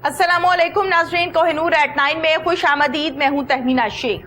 अस्सलामुअलैकुम नाज़रीन, कोहिनूर एट 9 में खुश आमदीद। मैं हूं तहमीना शेख।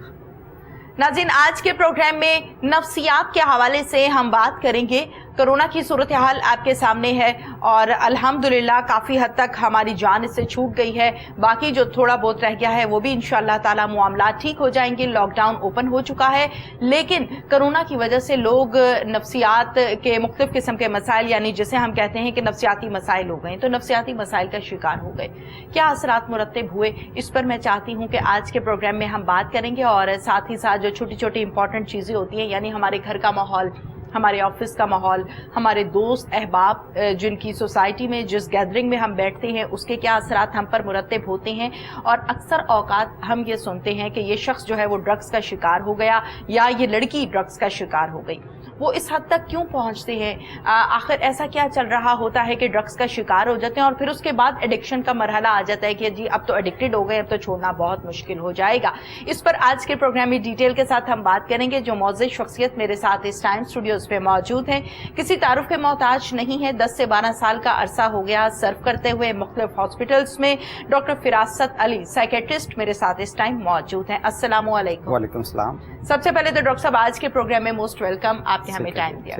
नाज़रीन, आज के प्रोग्राम में नफ्सियात के हवाले से हम बात करेंगे। कोरोना की सूरत हाल आपके सामने है और अल्हम्दुलिल्लाह काफ़ी हद तक हमारी जान इससे छूट गई है। बाकी जो थोड़ा बहुत रह गया है वो भी इंशाअल्लाह ताला मामला ठीक हो जाएंगे। लॉकडाउन ओपन हो चुका है, लेकिन कोरोना की वजह से लोग नफ्सियात के मुख्तलिफ किस्म के मसाइल, यानी जिसे हम कहते हैं कि नफ्सियाती मसाइल हो गए, तो नफ्सियाती मसाइल का शिकार हो गए। क्या असरात मुरत्तब हुए, इस पर मैं चाहती हूँ कि आज के प्रोग्राम में हम बात करेंगे। और साथ ही साथ जो छोटी छोटी इंपॉर्टेंट चीज़ें होती हैं, यानी हमारे घर का माहौल, हमारे ऑफिस का माहौल, हमारे दोस्त अहबाब जिनकी सोसाइटी में जिस गैदरिंग में हम बैठते हैं उसके क्या असरात हम पर मुरत्तब होते हैं। और अक्सर औकात हम ये सुनते हैं कि ये शख्स जो है वो ड्रग्स का शिकार हो गया या ये लड़की ड्रग्स का शिकार हो गई। वो इस हद तक क्यों पहुंचते हैं? आखिर ऐसा क्या चल रहा होता है कि ड्रग्स का शिकार हो जाते हैं और फिर उसके बाद एडिक्शन का मरहला आ जाता है कि जी अब तो एडिक्टेड हो गए, अब तो छोड़ना बहुत मुश्किल हो जाएगा। इस पर आज के प्रोग्राम में डिटेल के साथ हम बात करेंगे। जो मौजूद शख्सियत मेरे साथ इस टाइम स्टूडियोज पे मौजूद हैं, किसी तारुफ के मोहताज नहीं है। 10 से 12 साल का अरसा हो गया सर्व करते हुए मुख्तलिफ हॉस्पिटल्स में। डॉक्टर फिरासत अली साइकेट्रिस्ट मेरे साथ इस टाइम मौजूद हैं। अस्सलाम वालेकुम। वालेकुम सलाम। सबसे पहले तो डॉक्टर साहब आज के प्रोग्राम में मोस्ट वेलकम, आपने हमें टाइम दिया।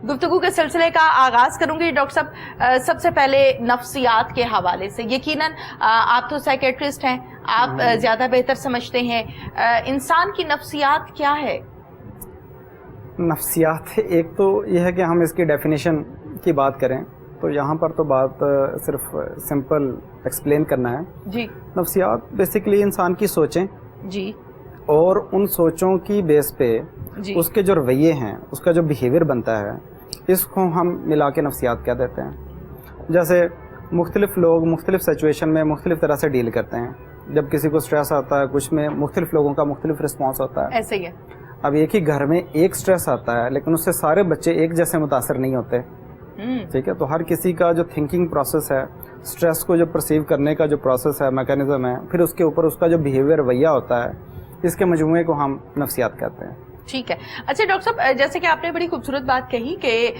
गुफ्तगू के सिलसिले का आगाज करूंगी। डॉक्टर साहब, सबसे पहले नफ्सियात के हवाले से, यकीनन आप तो साइकेट्रिस्ट हैं, आप ज्यादा बेहतर समझते हैं इंसान की नफ्सियात क्या है। नफ्सियात, एक तो यह है कि हम इसकी डेफिनेशन की बात करें तो यहाँ पर तो बात सिर्फ सिंपल एक्सप्लेन करना है जी। नफ्सियात बेसिकली इंसान की सोचें जी, और उन सोचों की बेस पे उसके जो रवैये हैं, उसका जो बिहेवियर बनता है, इसको हम मिला के नफ्सियात कह देते हैं। जैसे मुख्तलिफ लोग मुख्तलिफ सिचुएशन में मुख्तलिफ तरह से डील करते हैं। जब किसी को स्ट्रेस आता है, कुछ में मुख्तलिफ लोगों का मुख्तलिफ रिस्पॉन्स होता है। ऐसे ही है। अब एक ही घर में एक स्ट्रेस आता है लेकिन उससे सारे बच्चे एक जैसे मुतासर नहीं होते, ठीक है। तो हर किसी का जो थिंकिंग प्रोसेस है, स्ट्रेस को जो परसीव करने का जो प्रोसेस है, मैकेनिज्म है, फिर उसके ऊपर उसका जो बिहेवियर रवैया होता है, इसके मजमूए को हम नफ्सियात कहते हैं। ठीक है। अच्छा डॉक्टर साहब, जैसे कि आपने बड़ी खूबसूरत बात कही कि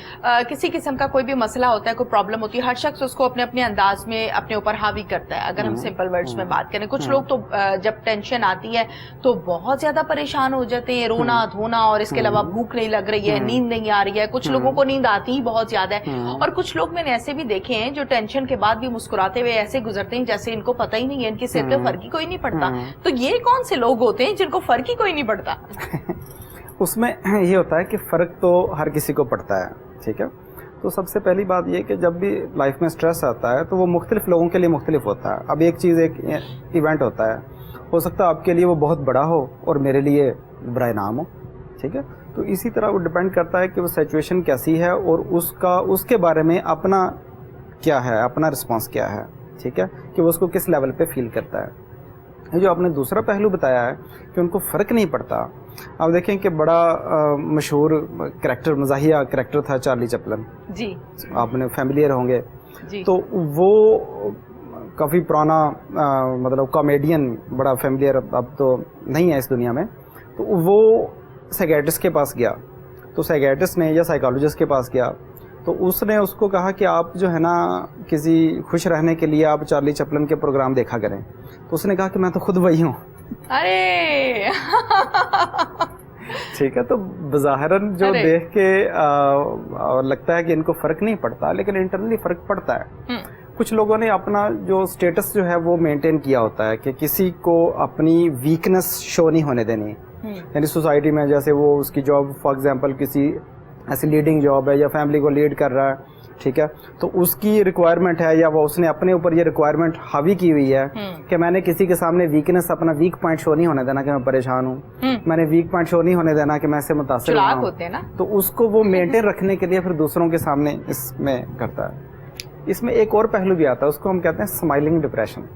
किसी किस्म का कोई भी मसला होता है, कोई प्रॉब्लम होती है, हर शख्स उसको अपने अपने अंदाज में अपने ऊपर हावी करता है। अगर हम सिंपल वर्ड्स में बात करें, कुछ लोग तो जब टेंशन आती है तो बहुत ज्यादा परेशान हो जाते हैं, रोना धोना, और इसके अलावा भूख नहीं लग रही है, नींद नहीं आ रही है। कुछ लोगों को नींद आती ही बहुत ज्यादा है, और कुछ लोग मैंने ऐसे भी देखे हैं जो टेंशन के बाद भी मुस्कुराते हुए ऐसे गुजरते हैं जैसे इनको पता ही नहीं है, इनके सिर पे फर्क ही कोई नहीं पड़ता। तो ये कौन से लोग होते हैं जिनको फर्क ही कोई नहीं पड़ता? उसमें ये होता है कि फ़र्क तो हर किसी को पड़ता है, ठीक है। तो सबसे पहली बात ये कि जब भी लाइफ में स्ट्रेस आता है तो वो मुख्तलिफ लोगों के लिए मुख्तलिफ होता है। अब एक चीज़, एक इवेंट होता है, हो सकता है आपके लिए वो बहुत बड़ा हो और मेरे लिए बड़ा नाम हो, ठीक है। तो इसी तरह वो डिपेंड करता है कि वो सिचुएशन कैसी है और उसके बारे में अपना क्या है, अपना रिस्पॉन्स क्या है, ठीक है, कि वो उसको किस लेवल पर फील करता है। ये जो आपने दूसरा पहलू बताया है कि उनको फ़र्क नहीं पड़ता, आप देखें कि बड़ा मशहूर करैक्टर, मज़ाहिया करैक्टर था चार्ली चैपलिन जी, आपने फैमिलियर होंगे जी। तो वो काफ़ी पुराना मतलब कॉमेडियन, बड़ा फैमिलियर अब तो नहीं है इस दुनिया में। तो वो साइकियाट्रिस्ट के पास गया, तो साइकियाट्रिस्ट ने या साइकोलॉजिस्ट के पास गया, तो उसने उसको कहा कि आप जो है ना किसी खुश रहने के लिए आप चार्ली चैपलिन के प्रोग्राम देखा करें। तो उसने कहा कि मैं तो खुद वही हूँ। अरे ठीक है। तो बज़ाहिरन जो देख के और लगता है कि इनको फ़र्क नहीं पड़ता, लेकिन इंटरनली फ़र्क पड़ता है। कुछ लोगों ने अपना जो स्टेटस जो है वो मेंटेन किया होता है कि किसी को अपनी वीकनेस शो नहीं होने देनी, यानी सोसाइटी में जैसे वो उसकी जॉब फॉर एग्जांपल किसी ऐसी लीडिंग जॉब है या फैमिली को लीड कर रहा है, ठीक है, तो उसकी रिक्वायरमेंट है या वो उसने अपने ऊपर ये रिक्वायरमेंट हावी की हुई है कि मैंने किसी के सामने वीकनेस, अपना वीक पॉइंट शो नहीं होने देना कि मैं परेशान हूँ, मैंने वीक पॉइंट शो नहीं होने देना कि मैं इससे मुतासिर होते हैं ना। तो उसको वो मेंटेन रखने के लिए फिर दूसरों के सामने इसमें करता है। इसमें एक और पहलू भी आता है, उसको हम कहते हैं smiling depression.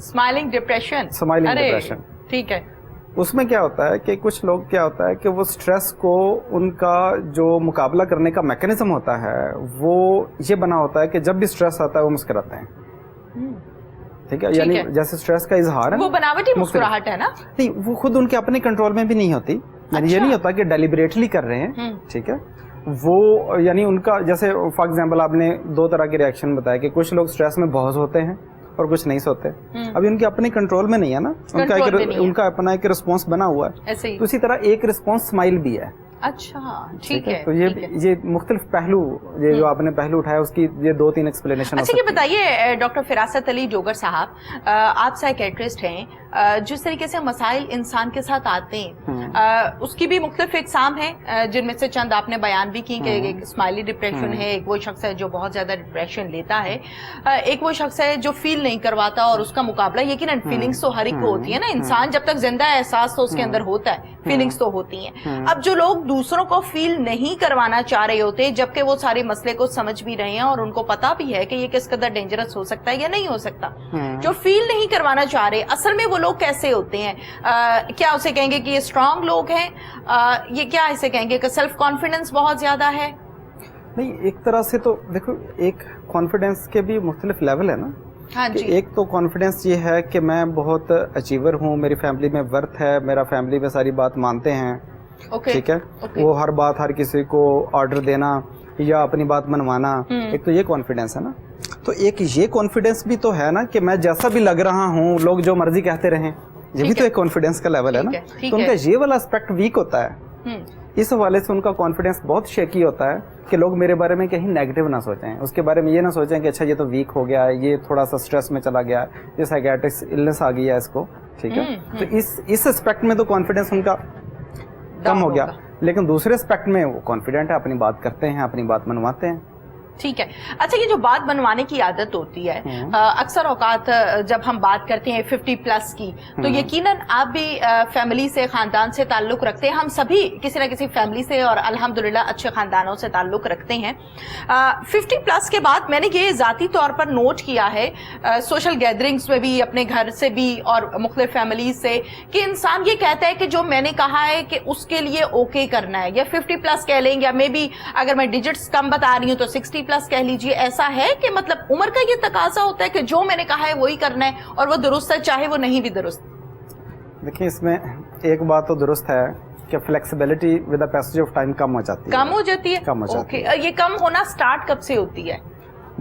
Smiling depression, smiling depression, ठीक है। उसमें क्या होता है कि कुछ लोग क्या होता है कि वो स्ट्रेस को, उनका जो मुकाबला करने का मैकेनिज्म होता है वो ये बना होता है कि जब भी स्ट्रेस आता है वो मुस्कुराते हैं, ठीक है। यानी जैसे स्ट्रेस का इजहार है, वो बनावटी मुस्कुराहट है ना, नहीं, वो खुद उनके अपने कंट्रोल में भी नहीं होती। यानी ये नहीं होता कि डेलिबरेटली कर रहे हैं, ठीक है। वो यानी उनका, जैसे फॉर एग्जांपल आपने दो तरह के रिएक्शन बताया कि कुछ लोग स्ट्रेस में बहुत होते हैं اور कुछ नहीं सोते, अभी उनके अपने कंट्रोल में नहीं है ना, उनका अपना एक रिस्पॉन्स बना हुआ है। तो इसी तरह एक रिस्पॉन्स स्माइल भी है। अच्छा, ठीक है। तो ये मुख्तलिफ पहलू, ये जो आपने पहलू उठाया उसकी ये 2-3 एक्सप्लेनेशन। अच्छा, ये बताइए डॉक्टर फिरासत अली जोगर साहब, आप साइकेट्रिस्ट हैं, जिस तरीके से मसाइल इंसान के साथ आते हैं उसकी भी मुख्तलिफ इकसाम है, जिनमें से चंद आपने बयान भी की कि एक स्माइली डिप्रेशन है, एक वो शख्स है जो बहुत ज्यादा डिप्रेशन लेता है, एक वो शख्स है जो फील नहीं करवाता और उसका मुकाबला, यकीनन फीलिंग्स तो हर एक को होती है ना, इंसान जब तक जिंदा है एहसास तो उसके अंदर होता है, फीलिंग्स तो होती हैं। अब जो लोग दूसरों को फील नहीं करवाना चाह रहे होते, जबकि वो सारे मसले को समझ भी रहे हैं और उनको पता भी है कि ये किस कदर डेंजरस हो सकता है या नहीं हो सकता, जो फील नहीं करवाना चाह रहे, असल में वो लोग कैसे होते हैं? क्या उसे कहेंगे कि ये स्ट्रांग लोग हैं, ये क्या इसे कहेंगे कि सेल्फ कॉन्फिडेंस बहुत ज्यादा है? नहीं, एक तरह से तो देखो, एक कॉन्फिडेंस के भी मुख्तलिफ लेवल है ना। हाँ जी। एक तो कॉन्फिडेंस ये है कि मैं बहुत अचीवर हूँ, मेरी फैमिली में वर्थ है, मेरा फैमिली में सारी बात मानते हैं, ठीक है, वो हर बात हर किसी को ऑर्डर देना या अपनी बात मनवाना, एक तो ये कॉन्फिडेंस है ना। तो एक ये कॉन्फिडेंस भी तो है ना कि मैं जैसा भी लग रहा हूँ, लोग जो मर्जी कहते रहें, ये भी तो एक कॉन्फिडेंस का लेवल है ना। तो उनका ये वाला एस्पेक्ट वीक होता है, इस हवाले से उनका कॉन्फिडेंस बहुत शेकी होता है कि लोग मेरे बारे में कहीं नेगेटिव ना सोचें, उसके बारे में ये ना सोचें कि अच्छा ये तो वीक हो गया है, ये थोड़ा सा स्ट्रेस में चला गया है, ये साइकियाट्रिक इलनेस आ गई है इसको, ठीक है। तो इस एस्पेक्ट में तो कॉन्फिडेंस उनका कम हो गया, लेकिन दूसरे एस्पेक्ट में वो कॉन्फिडेंट है, अपनी बात करते हैं, अपनी बात मनवाते हैं, ठीक है। अच्छा, ये जो बात बनवाने की आदत होती है, अक्सर औकात जब हम बात करते हैं 50 प्लस की, तो यकीनन आप भी फैमिली से, खानदान से ताल्लुक रखते हैं, हम सभी किसी न किसी फैमिली से और अल्हम्दुलिल्लाह अच्छे खानदानों से ताल्लुक रखते हैं। 50 प्लस के बाद मैंने ये ज़ाती तौर पर नोट किया है, सोशल गैदरिंग्स में भी, अपने घर से भी और मुख्तलिफ फैमिली से, कि इंसान ये कहता है कि जो मैंने कहा है कि उसके लिए ओके करना है, या 50 प्लस कह लें, या मे बी अगर मैं डिजिट्स कम बता रही हूँ तो 60 प्लस कह लीजिए। ऐसा है कि मतलब उम्र का ये तकाजा होता है कि जो मैंने कहा है वही करना है और वो दुरुस्त है चाहे वो नहीं भी दुरुस्त? देखिए, इसमें एक बात तो दुरुस्त है कि flexibility with the passage of time कम हो जाती है, कम हो जाती है। ये कम होना स्टार्ट कब से होती है?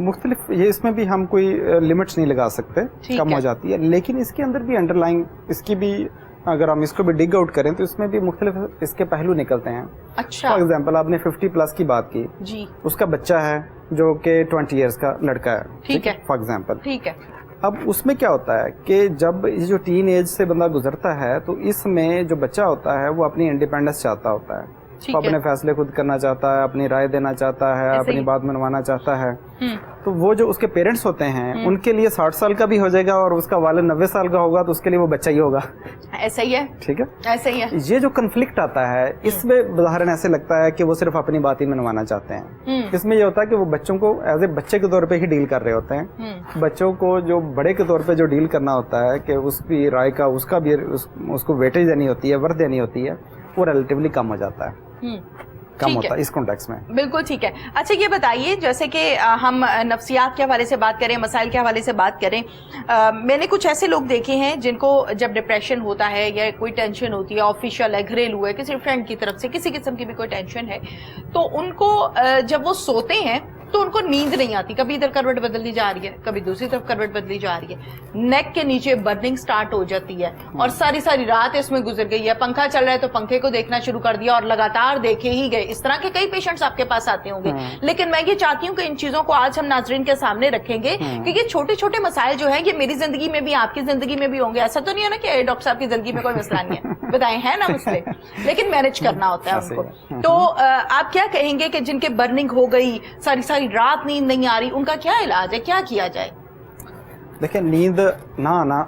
मुख्तलिफ, ये इसमें भी हम कोई लिमिट्स नहीं लगा सकते, कम हो जाती है, लेकिन इसके अंदर भी अंडरलाइन, इसकी भी अगर हम इसको भी डिग आउट करें तो इसमें भी मुख्तलिफ इसके पहलू निकलते हैं। अच्छा, फॉर एग्जाम्पल आपने 50 प्लस की बात की जी, उसका बच्चा है जो कि 20 इयर्स का लड़का है, ठीक है, फॉर एग्जाम्पल, ठीक है। अब उसमें क्या होता है कि जब ये जो टीन एज से बंदा गुजरता है तो इसमें जो बच्चा होता है वो अपनी इंडिपेंडेंस चाहता होता है, वो अपने फैसले खुद करना चाहता है, अपनी राय देना चाहता है, अपनी बात मनवाना चाहता है। तो वो जो उसके पेरेंट्स होते हैं उनके लिए 60 साल का भी हो जाएगा और उसका वालिद 90 साल का होगा तो उसके लिए वो बच्चा ही होगा। ऐसा ही है, ठीक है, ऐसा ही है। ये जो कन्फ्लिक्ट आता है इसमें उदाहरण ऐसे लगता है कि वो सिर्फ अपनी बात ही मनवाना चाहते हैं। इसमें ये होता है कि वो बच्चों को एज ए बच्चे के तौर पे ही डील कर रहे होते हैं, बच्चों को जो बड़े के तौर पे जो डील करना होता है कि उसकी राय का उसका भी उसको वेटेज देनी होती है, वर्थ देनी होती है, वो रिलेटिवली कम हो जाता है, कम होता है इस कॉन्टेक्स्ट में। बिल्कुल ठीक है। अच्छा, ये बताइए, जैसे कि हम नफ्सियात के हवाले से बात करें, मसाइल के हवाले से बात करें, मैंने कुछ ऐसे लोग देखे हैं जिनको जब डिप्रेशन होता है या कोई टेंशन होती है, ऑफिशियल है, घरेलू है, किसी फ्रेंड की तरफ से किसी किस्म की भी कोई टेंशन है, तो उनको जब वो सोते हैं तो उनको नींद नहीं आती, कभी इधर करवट बदलनी जा रही है, कभी दूसरी तरफ करवट बदली जा रही है, नेक के नीचे बर्निंग स्टार्ट हो जाती है और सारी सारी रात इसमें गुजर गई है, पंखा चल रहा है तो पंखे को देखना शुरू कर दिया और लगातार देखे ही गए। इस तरह के कई पेशेंट्स आपके पास आते होंगे, लेकिन मैं ये चाहती हूँ कि इन चीजों को आज हम नाजरीन के सामने रखेंगे कि ये छोटे छोटे मसाइल जो है ये मेरी जिंदगी में भी, आपकी जिंदगी में भी होंगे। ऐसा तो नहीं है ना कि डॉक्टर साहब की जिंदगी में कोई मसला नहीं है, बताएं, है ना मसले, लेकिन मैनेज करना होता है उनको। तो आप क्या कहेंगे कि जिनके बर्निंग हो गई, सारी सारी रात नींद नहीं आ रही, उनका क्या इलाज है, क्या किया जाए? देखिए, नींद ना आना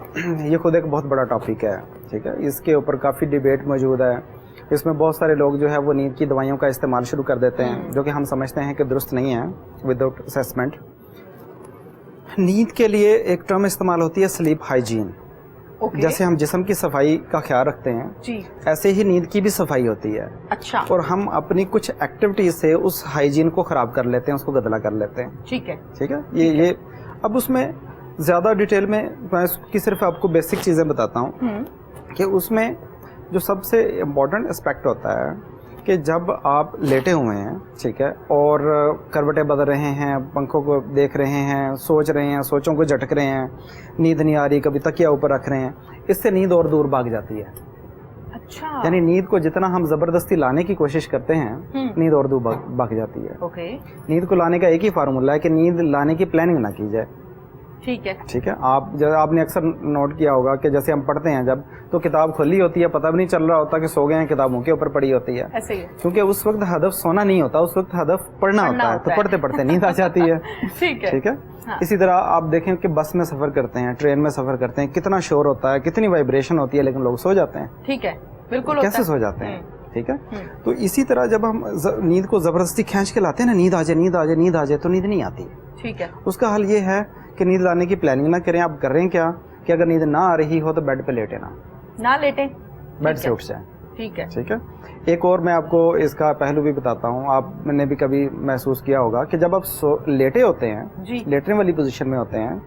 ये खुद एक बहुत बड़ा टॉपिक है, ठीक है, इसके ऊपर काफ़ी डिबेट मौजूद है। इसमें बहुत सारे लोग जो है वो नींद की दवाइयों का इस्तेमाल शुरू कर देते हैं जो कि हम समझते हैं कि दुरुस्त नहीं है विदाउट असेसमेंट। नींद के लिए एक टर्म इस्तेमाल होती है स्लीप हाइजीन। जैसे हम जिस्म की सफाई का ख्याल रखते हैं जी, ऐसे ही नींद की भी सफाई होती है। अच्छा। और हम अपनी कुछ एक्टिविटीज से उस हाइजीन को खराब कर लेते हैं, उसको गदला कर लेते हैं। ठीक है, ठीक है। ये अब उसमें ज्यादा डिटेल में मैं उसकी सिर्फ आपको बेसिक चीजें बताता हूँ कि उसमें जो सबसे इम्पोर्टेंट एस्पेक्ट होता है کہ جب آپ لیٹے ہوئے ہیں ٹھیک ہے اور کروٹیں بدل رہے ہیں, پنکھوں کو دیکھ رہے ہیں, سوچ رہے ہیں, سوچوں کو جھٹک رہے ہیں, نیند نہیں آ رہی, کبھی تکیہ اوپر رکھ رہے ہیں, اس سے نیند اور دور بھاگ جاتی ہے. اچھا, یعنی نیند کو جتنا ہم زبردستی لانے کی کوشش کرتے ہیں نیند اور دور بھاگ جاتی ہے. اوکے, نیند کو لانے کا ایک ہی فارمولا ہے کہ نیند لانے کی پلاننگ نہ کی جائے. ٹھیک ہے, ٹھیک ہے. آپ نے اکثر نوٹ کیا ہوگا کہ جیسے ہم پڑھتے ہیں جب تو کتاب کھلی ہوتی ہے, پتہ بھی نہیں چل رہا ہوتا کہ سو گئے ہیں, کتابوں کے اوپر پڑی ہوتی ہے. ایسے ہی, کیونکہ اس وقت ہدف سونا نہیں ہوتا, اس وقت ہدف پڑھنا ہوتا ہے, تو پڑھتے پڑھتے نیند آ جاتی ہے. ٹھیک ہے, ٹھیک ہے. اسی طرح آپ دیکھیں کہ بس میں سفر کرتے ہیں, ٹرین میں سفر کرتے ہیں, کتنا شور ہوتا ہے, کتنی وائبریشن ہوتی ہے, لیکن لوگ سو جاتے ہیں. ٹھیک ہے, بالکل, کیسے سو جاتے ہیں. ٹھیک ہے. تو اسی طرح جب ہم نیند کو زبردستی کھینچ کے لاتے ہیں نا, نیند آ جائے, نیند آ جائے, نیند آ جائے, تو نیند نہیں آتی. ٹھیک ہے. اس کا حل یہ ہے کہ نیند لانے کی پلاننگ نہ کریں. آپ کر رہے ہیں کیا کہ اگر نیند نہ آ رہی ہو تو بیڈ پہ لیٹے نہ لیٹیں, بیڈ سے اٹھ جائیں. ٹھیک ہے. ٹھیک ہے. ایک اور میں آپ کو اس کا پہلو بھی بتاتا ہوں. آپ نے بھی کبھی محسوس کیا ہوگا کہ جب آپ لیٹے ہوتے ہیں, لیٹنے والی پوزیشن میں ہوتے ہیں,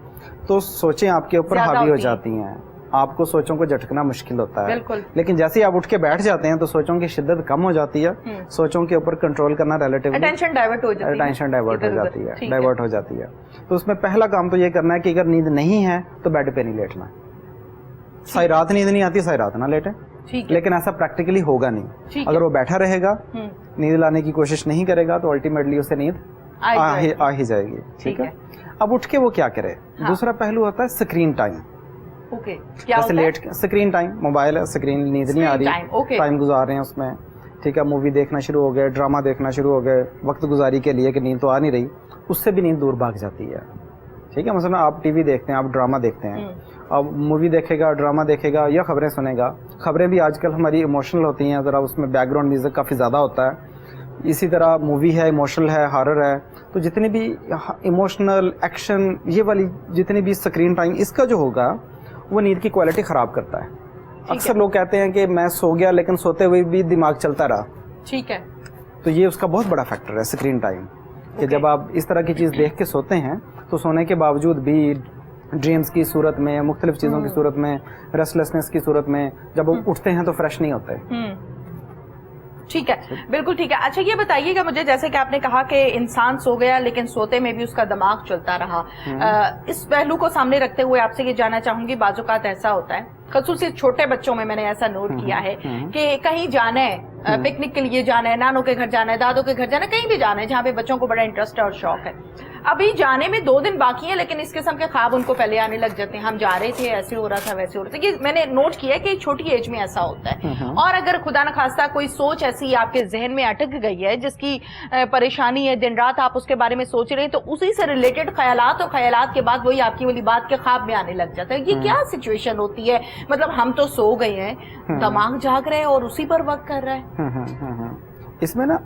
تو سوچیں آپ کے اوپر حاوی ہو جاتی ہیں, آپ کو سوچوں کو جھٹکنا مشکل ہوتا ہے. لیکن جیسے ہی آپ اٹھ کے بیٹھ جاتے ہیں تو سوچوں کی شدت کم ہو جاتی ہے, سوچوں کے اوپر کنٹرول کرنا ریلیٹیولی اٹینشن ڈائیورٹ ہو جاتی ہے. تو اس میں پہلا کام تو یہ کرنا ہے کہ اگر نیند نہیں ہے تو بیڈ پہ نہیں لیٹنا. ساری رات نیند نہیں آتی, ساری رات نہ لیٹیں, لیکن ایسا پریکٹیکلی ہوگا نہیں. اگر وہ بیٹھا رہے گا, نیند لانے کی کوشش نہیں کرے گا, تو الٹیمیٹلی اسے نیند آ ہی جائے گی. ٹھیک ہے. اب اٹھ کے وہ کیا کرے. دوسرا پہلو ہوتا ہے اسکرین ٹائم. جیسے لیٹ اسکرین ٹائم, موبائل ہے, اسکرین, نیند نہیں آ رہی, ٹائم گزار رہے ہیں اس میں. ٹھیک ہے. مووی دیکھنا شروع ہو گئے, ڈرامہ دیکھنا شروع ہو گئے وقت گزاری کے لیے کہ نیند تو آ نہیں رہی, اس سے بھی نیند دور بھاگ جاتی ہے. ٹھیک ہے. مثلا آپ ٹی وی دیکھتے ہیں, آپ ڈرامہ دیکھتے ہیں, اب مووی دیکھے گا, ڈرامہ دیکھے گا, یا خبریں سنے گا. خبریں بھی آج کل ہماری ایموشنل ہوتی ہیں, ذرا اس میں بیک گراؤنڈ میوزک کافی زیادہ ہوتا ہے. اسی طرح مووی ہے, ایموشنل ہے, ہارر ہے. تو جتنی بھی ایموشنل, ایکشن, یہ والی جتنی بھی اسکرین ٹائم اس کا جو ہوگا وہ نیند کی کوالٹی خراب کرتا ہے. اکثر لوگ کہتے ہیں کہ میں سو گیا لیکن سوتے ہوئے بھی دماغ چلتا رہا. ٹھیک ہے. تو یہ اس کا بہت بڑا فیکٹر ہے اسکرین ٹائم, کہ جب آپ اس طرح کی چیز دیکھ کے سوتے ہیں تو سونے کے باوجود بھی ڈریمز کی صورت میں, مختلف چیزوں کی صورت میں, ریسٹلیسنس کی صورت میں جب وہ اٹھتے ہیں تو فریش نہیں ہوتے. ٹھیک ہے, بالکل ٹھیک ہے. اچھا یہ بتائیے گا مجھے, جیسے کہ آپ نے کہا کہ انسان سو گیا لیکن سوتے میں بھی اس کا دماغ چلتا رہا, اس پہلو کو سامنے رکھتے ہوئے آپ سے یہ جاننا چاہوں گی, بعض اوقات ایسا ہوتا ہے خصوصی چھوٹے بچوں میں نے ایسا نوٹ کیا ہے کہ کہیں جانا ہے, پکنک کے لیے جانا ہے, نانوں کے گھر جانا ہے, دادوں کے گھر جانا ہے, کہیں بھی جانا ہے جہاں پہ بچوں کو بڑا انٹرسٹ ہے اور شوق ہے. ابھی جانے میں 2 دن باقی ہیں لیکن اس قسم کے خواب ان کو پہلے آنے لگ جاتے ہیں, ہم جا رہے تھے, ایسے ہو رہا تھا, ویسے ہو رہا تھا. یہ میں نے نوٹ کیا ہے کہ چھوٹی ایج میں ایسا ہوتا ہے. اور اگر خدا نخواستہ کوئی سوچ ایسی آپ کے ذہن میں اٹک گئی ہے جس کی پریشانی ہے, دن رات آپ اس کے بارے میں سوچ رہے ہیں, تو اسی سے ریلیٹڈ خیالات, اور خیالات کے بعد وہی آپ کی والی بات کے خواب میں آنے لگ جاتا ہے. یہ کیا سچویشن ہوتی ہے؟ مطلب ہم تو سو گئے ہیں, دماغ جاگ رہے ہیں اور اسی پر ورک کر رہا ہے. اس میں نا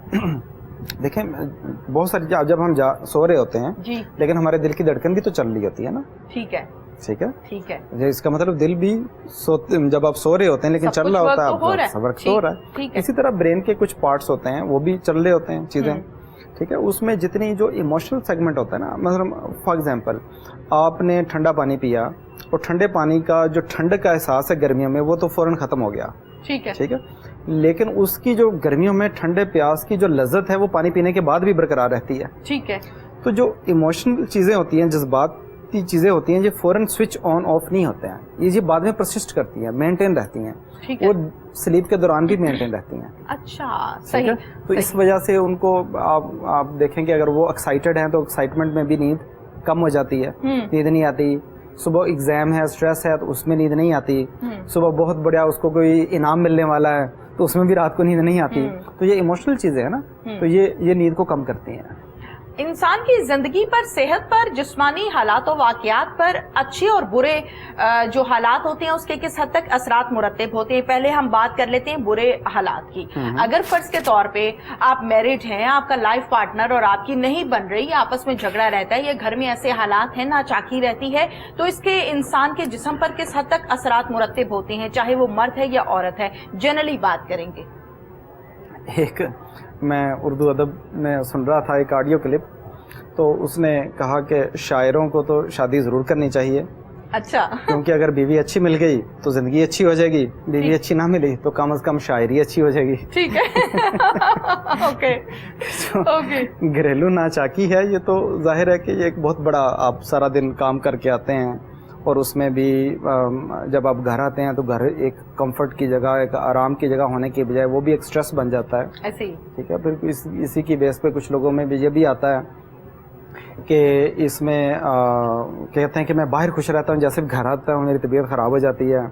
دیکھیں بہت ساری, جب ہم سو رہے ہوتے ہیں لیکن ہمارے دل کی دھڑکن بھی تو چل رہی ہوتی ہے نا. ٹھیک ہے. ٹھیک ہے. ٹھیک ہے. اس کا مطلب دل بھی جب آپ سو رہے ہوتے ہیں لیکن چل رہا ہوتا ہے, ورک تو ہو رہا ہے. اسی طرح برین کے کچھ پارٹس ہوتے ہیں, وہ بھی چل رہے ہوتے ہیں چیزیں. ٹھیک ہے. اس میں جتنی جو ایموشنل سیگمنٹ ہوتا ہے نا, مثلا فار ایگزامپل آپ نے ٹھنڈا پانی پیا اور ٹھنڈے پانی کا جو ٹھنڈ کا احساس ہے گرمیوں میں وہ تو فوراً ختم ہو گیا. ٹھیک ہے. ٹھیک ہے. لیکن اس کی جو گرمیوں میں ٹھنڈے پیاس کی جو لذت ہے وہ پانی پینے کے بعد بھی برقرار رہتی ہے. ٹھیک ہے. تو جو ایموشنل چیزیں ہوتی ہیں, جذباتی چیزیں ہوتی ہیں, یہ فوراً سوئچ آن آف نہیں ہوتے ہیں, یہ بعد میں پرسسٹ کرتی ہیں, مینٹین رہتی ہیں, وہ سلیپ کے دوران بھی مینٹین رہتی ہیں. اچھا, صحیح. تو اس وجہ سے ان کو آپ دیکھیں کہ اگر وہ ایکسائٹیڈ ہیں تو ایکسائٹمنٹ میں بھی نیند کم ہو جاتی ہے, نیند نہیں آتی. صبح ایگزام ہے, اسٹریس ہے, تو اس میں نیند نہیں آتی. صبح بہت بڑا اس کو کوئی انعام ملنے والا ہے تو اس میں بھی رات کو نیند نہیں آتی. تو یہ ایموشنل چیزیں ہیں نا, تو یہ نیند کو کم کرتی ہیں. انسان کی زندگی پر, صحت پر, جسمانی حالات و واقعات پر اچھے اور برے جو حالات ہوتے ہیں اس کے کس حد تک اثرات مرتب ہوتے ہیں. پہلے ہم بات کر لیتے ہیں برے حالات کی. اگر فرض کے طور پہ آپ میرڈ ہیں, آپ کا لائف پارٹنر اور آپ کی نہیں بن رہی, آپس میں جھگڑا رہتا ہے, یا گھر میں ایسے حالات ہیں, ناچاکی رہتی ہے, تو اس کے انسان کے جسم پر کس حد تک اثرات مرتب ہوتے ہیں, چاہے وہ مرد ہے یا عورت ہے, جنرلی بات کریں گے. ایک میں اردو ادب میں سن رہا تھا ایک آڈیو کلپ, تو اس نے کہا کہ شاعروں کو تو شادی ضرور کرنی چاہیے अच्छा, क्योंकि अगर बीवी अच्छी मिल गई तो जिंदगी अच्छी हो जाएगी, बीवी अच्छी ना मिली तो कम से कम शायरी अच्छी हो जाएगी। ठीक है। Okay okay. घरेलू नाचाकी है ये, तो जाहिर है कि ये एक बहुत बड़ा, आप सारा दिन काम करके आते हैं और उसमें भी जब आप घर आते हैं तो घर एक कंफर्ट की जगह, एक आराम की जगह होने के बजाय वो भी एक स्ट्रेस बन जाता है। ऐसे ही, ठीक है। फिर इसी की बेस पे कुछ लोगों में भी ये भी आता है कि इसमें कहते हैं कि मैं बाहर खुश रहता हूँ, जैसे घर आता हूँ मेरी तबीयत ख़राब हो जाती है,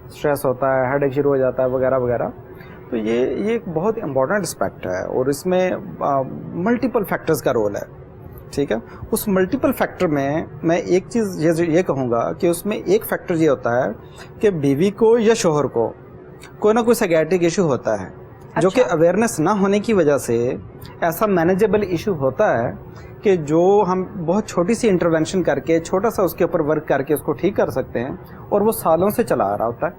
स्ट्रेस होता है, हेडेक शुरू हो जाता है वगैरह वगैरह। तो ये एक बहुत इम्पॉर्टेंट एस्पेक्ट है और इसमें मल्टीपल फैक्टर्स का रोल है। ठीक है। उस मल्टीपल फैक्टर में मैं एक चीज़ ये कहूँगा कि उसमें एक फैक्टर ये होता है कि बीवी को या शोहर को कोई ना कोई साइकियाट्रिक इशू होता है, जो कि अवेयरनेस ना होने की वजह से ऐसा मैनेजेबल इशू होता है कि जो हम बहुत छोटी सी इंटरवेंशन करके, छोटा सा उसके ऊपर वर्क करके उसको ठीक कर सकते हैं, और वो सालों से चला आ रहा होता है।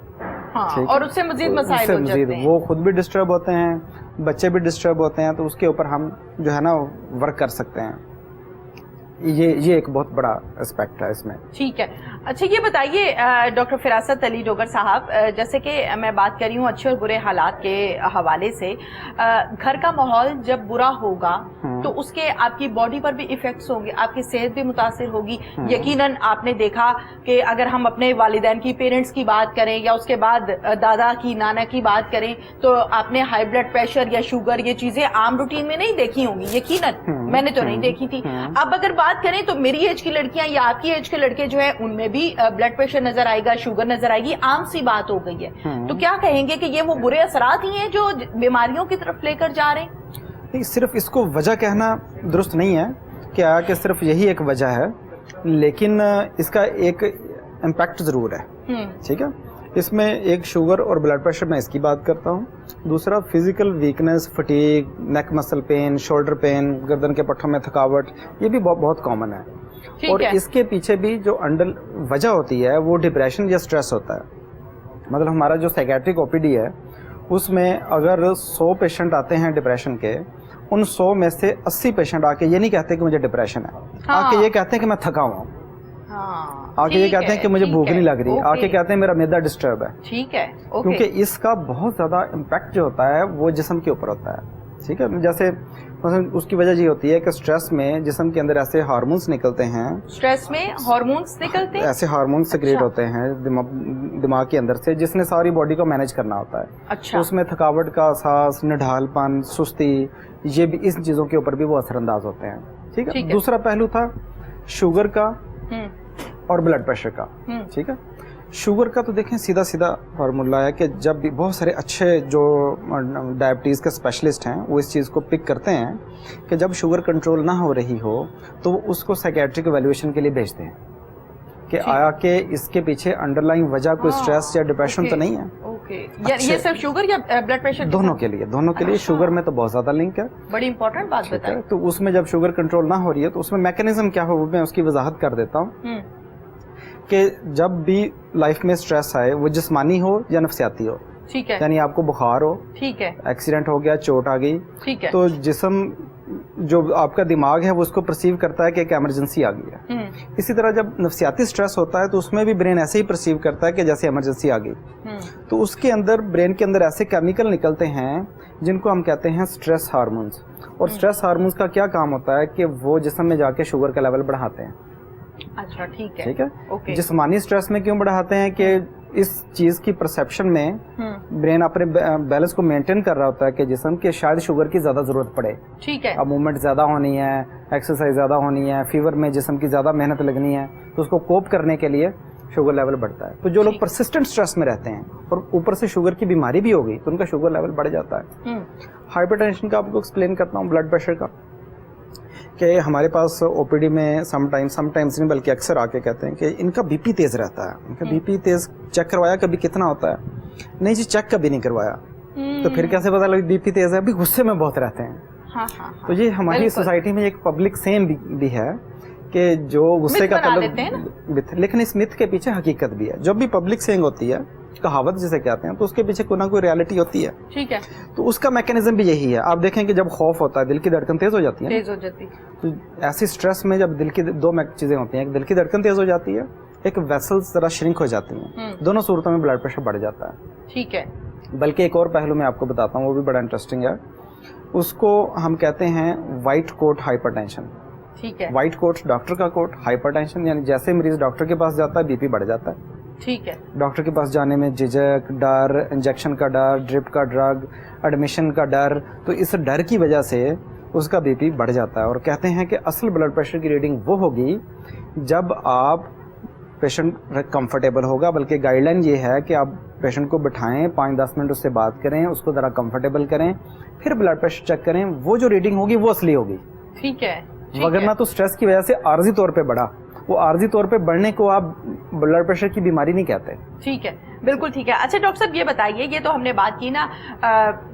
हाँ, और उससे मजीद मसाइल हो जाते हैं। वो खुद भी डिस्टर्ब होते हैं, बच्चे भी डिस्टर्ब होते हैं, तो उसके ऊपर हम जो है ना वर्क कर सकते हैं। ये एक बहुत बड़ा एस्पेक्ट है इसमें। ठीक है। अच्छा, ये बताइए डॉक्टर फिरासत अली डोगर साहब, जैसे कि मैं बात कर रही हूँ अच्छे और बुरे हालात के हवाले से, घर का माहौल जब बुरा होगा तो उसके आपकी बॉडी पर भी इफेक्ट्स होंगे, आपकी सेहत भी मुतासिर होगी। यकीनन आपने देखा कि अगर हम अपने वालिदैन की, पेरेंट्स की बात करें या उसके बाद दादा की, नाना की बात करें, तो आपने हाई ब्लड प्रेशर या शुगर, ये चीजें आम रूटीन में नहीं देखी होंगी, यकीनन मैंने तो नहीं देखी थी। अब अगर बात करें तो मेरी एज की लड़कियां या आपकी एज के लड़के जो है उनमें भी ब्लड प्रेशर नजर आएगा, शुगर नजर आएगी, आम सी बात हो गई है। तो क्या कहेंगे कि ये वो बुरे असरात ही हैं जो बीमारियों की तरफ लेकर जा रहे हैं? नहीं, सिर्फ इसको वजह कहना दुरुस्त नहीं है क्या कि सिर्फ यही एक वजह है, लेकिन इसका एक इम्पैक्ट ज़रूर है। ठीक है। इसमें एक शुगर और ब्लड प्रेशर, मैं इसकी बात करता हूँ। दूसरा फिजिकल वीकनेस, फटीग, नेक मसल पेन, शोल्डर पेन, गर्दन के पट्टों में थकावट, ये भी बहुत कॉमन है। और इसके पीछे भी जो अंडर वजह होती है वो डिप्रेशन या स्ट्रेस होता है। मतलब हमारा जो साइकियाट्रिक ओपीडी है उसमें अगर 100 पेशेंट आते हैं डिप्रेशन के, उन 100 में से 80 पेशेंट आके ये नहीं कहते कि मुझे डिप्रेशन है, आके ये कहते हैं कि मैं थका हुआ हूँ, आके ये कहते हैं कि मुझे भूख नहीं लग रही, आके कहते हैं मेरा मैदा डिस्टर्ब है। ठीक है। क्योंकि इसका बहुत ज्यादा इम्पैक्ट जो होता है वो जिस्म के ऊपर होता है। ठीक है। जैसे उसकी वजह ये होती है कि स्ट्रेस में जिस्म के अंदर ऐसे हार्मोन्स निकलते हैं, स्ट्रेस में हार्मोन्स निकलते हैं, ऐसे हार्मोन्स सिक्रेट होते हैं दिमाग के अंदर से, जिसने सारी बॉडी को मैनेज करना होता है। अच्छा। तो उसमें थकावट का एहसास, निढालपन, सुस्ती, ये भी इस चीजों के ऊपर भी वो असरअंदाज होते हैं। ठीक है। दूसरा पहलू था शुगर का और ब्लड प्रेशर का। ठीक है। शुगर का तो देखें सीधा सीधा फार्मूला है कि जब भी बहुत सारे अच्छे जो डायबिटीज़ के स्पेशलिस्ट हैं वो इस चीज़ को पिक करते हैं कि जब शुगर कंट्रोल ना हो रही हो तो वो उसको साइकियाट्रिक एवेल्यूएशन के लिए भेजते हैं कि आया कि इसके पीछे अंडरलाइंग वजह कोई स्ट्रेस या डिप्रेशन तो नहीं है। ये सिर्फ शुगर या ब्लड प्रेशर? दोनों के लिए। शुगर में तो बहुत ज्यादा लिंक है। बड़ी इंपॉर्टेंट बात बताई। तो उसमें जब शुगर कंट्रोल ना हो रही है तो उसमें मैकेनिज्म क्या हो, मैं उसकी वजाहत कर देता हूँ कि जब भी लाइफ में स्ट्रेस आए, वो जिस्मानी हो या नफ्सियाती हो। ठीक है। यानी आपको बुखार हो, ठीक है, एक्सीडेंट हो गया, चोट आ गई, ठीक है, तो जिस्म जो आपका दिमाग है वो उसको परसीव करता है कि एक इमरजेंसी आ गई है। इसी तरह जब नफ्सियाती स्ट्रेस होता है तो उसमें भी ब्रेन ऐसे ही परसीव करता है कि जैसे इमरजेंसी आ गई। तो उसके अंदर, ब्रेन के अंदर ऐसे केमिकल निकलते हैं जिनको हम कहते हैं स्ट्रेस हार्मोन्स। और स्ट्रेस हार्मोन्स का क्या काम होता है कि वो जिस्म में जाके शुगर का लेवल बढ़ाते हैं। अच्छा, ठीक है। ठीक है। ओके। जिस्मानी स्ट्रेस में क्यों बढ़ाते हैं कि इस चीज की परसेप्शन में ब्रेन अपने बैलेंस को मेंटेन कर रहा होता है कि जिस्म के शायद शुगर की ज्यादा जरूरत पड़े। ठीक है। अब मूवमेंट ज्यादा होनी है, एक्सरसाइज ज्यादा होनी है, फीवर में जिस्म की ज्यादा मेहनत लगनी है, तो उसको कोप करने के लिए शुगर लेवल बढ़ता है। तो जो लोग परसिस्टेंट स्ट्रेस में रहते हैं और ऊपर से शुगर की बीमारी भी हो गई तो उनका शुगर लेवल बढ़ जाता है। हाइपरटेंशन का आपको एक्सप्लेन करता हूँ, ब्लड प्रेशर का, कि हमारे पास ओपीडी में समटाइम्स नहीं बल्कि अक्सर आके कहते हैं कि इनका बीपी तेज रहता है। इनका बीपी तेज चेक करवाया कभी कितना होता है? नहीं जी, चेक कभी नहीं करवाया। तो फिर कैसे पता लगा बीपी तेज है? अभी गुस्से में बहुत रहते हैं। तो ये हमारी सोसाइटी में एक पब्लिक सेम भी है कि जो गुस्से का ताल्लुक, लेकिन इस मिथ के पीछे हकीकत भी है। जब भी पब्लिक सेइंग होती है, कहावत जिसे कहते हैं, तो उसके पीछे कोई ना कोई रियलिटी होती है। ठीक है। तो उसका मैकेनिज्म भी यही है। आप देखें कि जब खौफ होता है दिल की धड़कन तेज हो जाती है, तो ऐसी स्ट्रेस में जब दिल की दो चीजें होती हैं, एक दिल की धड़कन तेज हो जाती है, एक वेसल्स जरा श्रिंक हो जाती हैं, दोनों सूरतों में ब्लड प्रेशर बढ़ जाता है। ठीक है। बल्कि एक और पहलू मैं आपको बताता हूँ, वो भी बड़ा इंटरेस्टिंग है, उसको हम कहते हैं वाइट कोट हाइपरटेंशन। ठीक है। वाइट कोट डॉक्टर का कोट, हाइपरटेंशन यानी जैसे मरीज डॉक्टर के पास जाता है बीपी बढ़ जाता है। ठीक है। डॉक्टर के पास जाने में झिझक, डर, इंजेक्शन का डर, ड्रिप का ड्रग, एडमिशन का डर, तो इस डर की वजह से उसका बीपी बढ़ जाता है। और कहते हैं कि असल ब्लड प्रेशर की रीडिंग वो होगी जब आप पेशेंट कंफर्टेबल होगा, बल्कि गाइडलाइन ये है कि आप पेशेंट को बिठाएं, 5-10 मिनट उससे बात करें, उसको ज़रा कंफर्टेबल करें, फिर ब्लड प्रेशर चेक करें, वो जो रीडिंग होगी वो असली होगी। ठीक है। वगरना तो स्ट्रेस की वजह से आर्जी तौर पे बढ़ा, वो आर्जी तौर पे बढ़ने को आप ब्लड प्रेशर की बीमारी नहीं कहते। ठीक है, बिल्कुल ठीक है। अच्छा डॉक्टर साहब ये बताइए, ये तो हमने बात की ना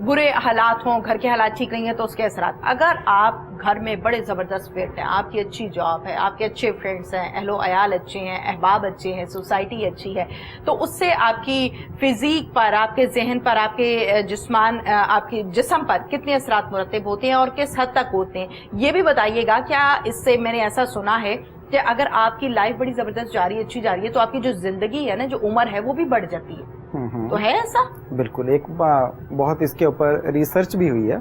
बुरे हालात हों, घर के हालात ठीक नहीं है तो उसके असरात, अगर आप घर में बड़े ज़बरदस्त फिट हैं, आपकी अच्छी जॉब है, आपके अच्छे फ्रेंड्स हैं, अहलो अयाल अच्छे हैं, अहबाब अच्छे हैं, सोसाइटी अच्छी है, तो उससे आपकी फिजिक पर, आपके जहन पर, आपके आपके जिस्म पर कितने असरात मुरतब होते हैं और किस हद तक होते हैं, ये भी बताइएगा। क्या इससे मैंने ऐसा सुना है कि अगर आपकी लाइफ बड़ी जबरदस्त जा रही है, अच्छी जा रही है, तो आपकी जो जिंदगी है ना, जो उम्र है, वो भी बढ़ जाती है। तो है ऐसा? बिल्कुल, एक बहुत इसके ऊपर रिसर्च भी हुई है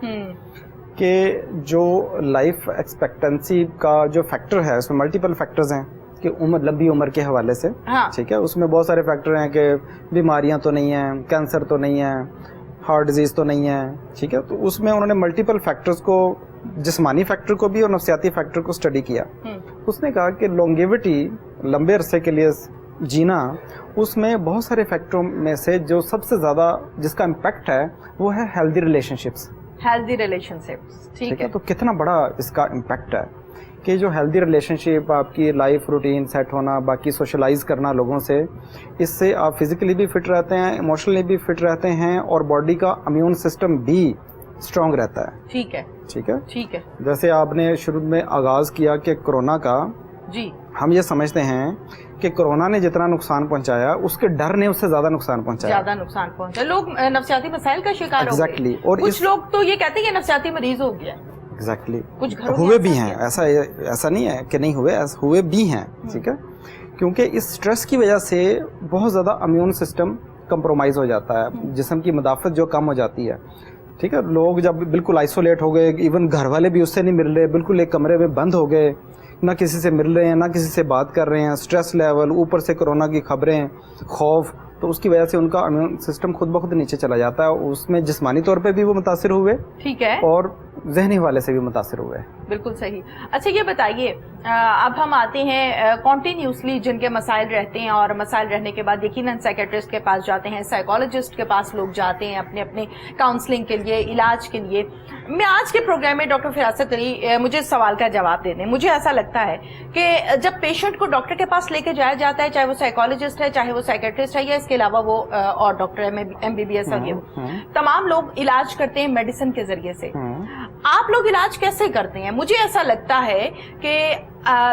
कि जो लाइफ एक्सपेक्टेंसी का जो फैक्टर है, उसमें मल्टीपल फैक्टर्स हैं कि उम्र, लंबी उम्र के हवाले से। हाँ। ठीक है, उसमें बहुत सारे फैक्टर हैं कि बीमारियां तो नहीं हैं, कैंसर तो नहीं है, हार्ट डिजीज तो नहीं है। ठीक है, तो उसमें उन्होंने मल्टीपल फैक्टर्स को, जिस्मानी फैक्टर को भी और नफ्सियाती फैक्टर को स्टडी किया। उसने कहा कि लॉन्गेविटी, लंबे अरसे के लिए जीना, उसमें बहुत सारे फैक्टरों में से जो सबसे ज़्यादा जिसका इम्पैक्ट है वो है हेल्दी रिलेशनशिप्स। हेल्दी रिलेशनशिप्स, ठीक है। तो कितना बड़ा इसका इम्पैक्ट है कि जो हेल्दी रिलेशनशिप, आपकी लाइफ रूटीन सेट होना, बाकी सोशलाइज करना लोगों से, इससे आप फिजिकली भी फिट रहते हैं, इमोशनली भी फिट रहते हैं और बॉडी का इम्यून सिस्टम भी स्ट्रॉन्ग रहता है। ठीक है। ठीक है, ठीक है। जैसे आपने शुरू में आगाज किया कि कोरोना का, जी, हम ये समझते हैं कि कोरोना ने जितना नुकसान पहुंचाया, उसके डर ने उससे ज्यादा नुकसान पहुंचाया। ज्यादा नुकसान पहुंचा, लोग नफ्सियाती मसाइल का शिकार हो गए। एग्जैक्टली। और कुछ लोग तो ये कहते हैं कि नफ्सियाती मरीज हो गया। एग्जैक्टली। कुछ घरों हुए भी हैं, ऐसा नहीं है कि नहीं हुए, हुए भी हैं। ठीक है, क्योंकि इस स्ट्रेस की वजह से बहुत ज्यादा इम्यून सिस्टम कंप्रोमाइज हो जाता है, जिस्म की मदाफत जो कम हो जाती है। ठीक है, लोग जब बिल्कुल आइसोलेट हो गए, इवन घर वाले भी उससे नहीं मिल रहे, बिल्कुल एक कमरे में बंद हो गए, ना किसी से मिल रहे हैं, ना किसी से बात कर रहे हैं, स्ट्रेस लेवल, ऊपर से कोरोना की खबरें, खौफ, तो उसकी वजह से उनका इम्यून सिस्टम खुद ब खुद नीचे चला जाता है। उसमें जिस्मानी तौर पे भी वो मुतासिर हुए, ठीक है, और जहनी हवाले से भी मुतासिर हुए। बिल्कुल सही। अच्छा ये बताइए, अब हम आते हैं कॉन्टिन्यूसली जिनके मसाइल रहते हैं, और मसाइल रहने के बाद यकीनन साइकेट्रिस्ट के पास जाते हैं, साइकोलॉजिस्ट के पास लोग जाते हैं अपने अपने काउंसलिंग के लिए, इलाज के लिए। मैं आज के प्रोग्राम में डॉक्टर फिरासत अली मुझे इस सवाल का जवाब दे दें। मुझे ऐसा लगता है कि जब पेशेंट को डॉक्टर के पास लेके जाया जाता है, चाहे वो साइकोलॉजिस्ट है, चाहे वो साइकेट्रिस्ट है, या इसके अलावा वो और डॉक्टर है, MBBS है, तमाम लोग इलाज करते हैं मेडिसिन के जरिए से। आप लोग इलाज कैसे करते हैं? मुझे ऐसा लगता है कि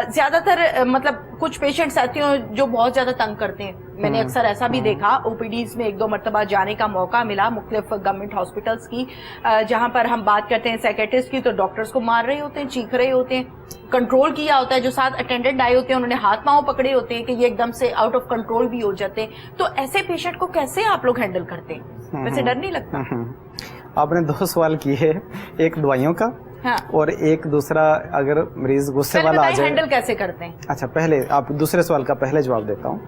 ज्यादातर मतलब कुछ पेशेंट्स ऐसे हो जो बहुत ज्यादा तंग करते हैं। मैंने अक्सर ऐसा भी देखा, OPDs में 1-2 मरतबा जाने का मौका मिला मुख्तलिफ गवर्नमेंट हॉस्पिटल्स की, जहां पर हम बात करते हैं साइकेट्रिस्ट की, तो डॉक्टर्स को मार रहे होते हैं, चीख रहे होते हैं, कंट्रोल किया होता है, जो साथ अटेंडेंट आए होते हैं उन्होंने हाथ पांव पकड़े होते हैं कि ये एकदम से आउट ऑफ कंट्रोल भी हो जाते हैं। तो ऐसे पेशेंट को कैसे आप लोग हैंडल करते हैं? वैसे डर नहीं लगता? आपने 2 सवाल किए, एक दवाइयों का, हाँ, और एक दूसरा अगर मरीज गुस्से वाला आ जाए, हैंडल कैसे करते हैं? अच्छा, पहले आप दूसरे सवाल का पहले जवाब देता हूँ।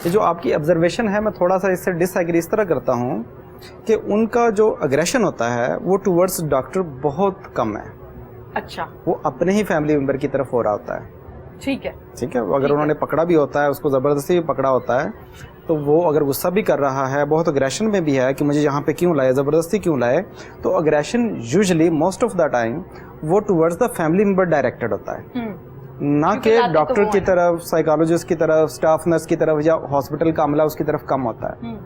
ये जो आपकी ऑब्जर्वेशन है, मैं थोड़ा सा इससे डिसएग्री इस तरह करता हूँ कि उनका जो अग्रेशन होता है वो टुवर्ड्स डॉक्टर बहुत कम है। अच्छा, वो अपने ही फैमिली मेंबर की तरफ हो रहा होता है। ठीक है, ठीक है, अगर उन्होंने पकड़ा भी होता है, उसको जबरदस्ती भी पकड़ा होता है, तो वो अगर गुस्सा भी कर रहा है, बहुत अग्रेशन में भी है कि मुझे यहाँ पे क्यों लाए, ज़बरदस्ती क्यों लाए, तो aggression usually most of the time वो towards the family member directed होता है, ना कि डॉक्टर की तरफ, साइकोलॉजिस्ट की तरफ, स्टाफ नर्स की तरफ, या हॉस्पिटल का अमला उसकी तरफ कम होता है।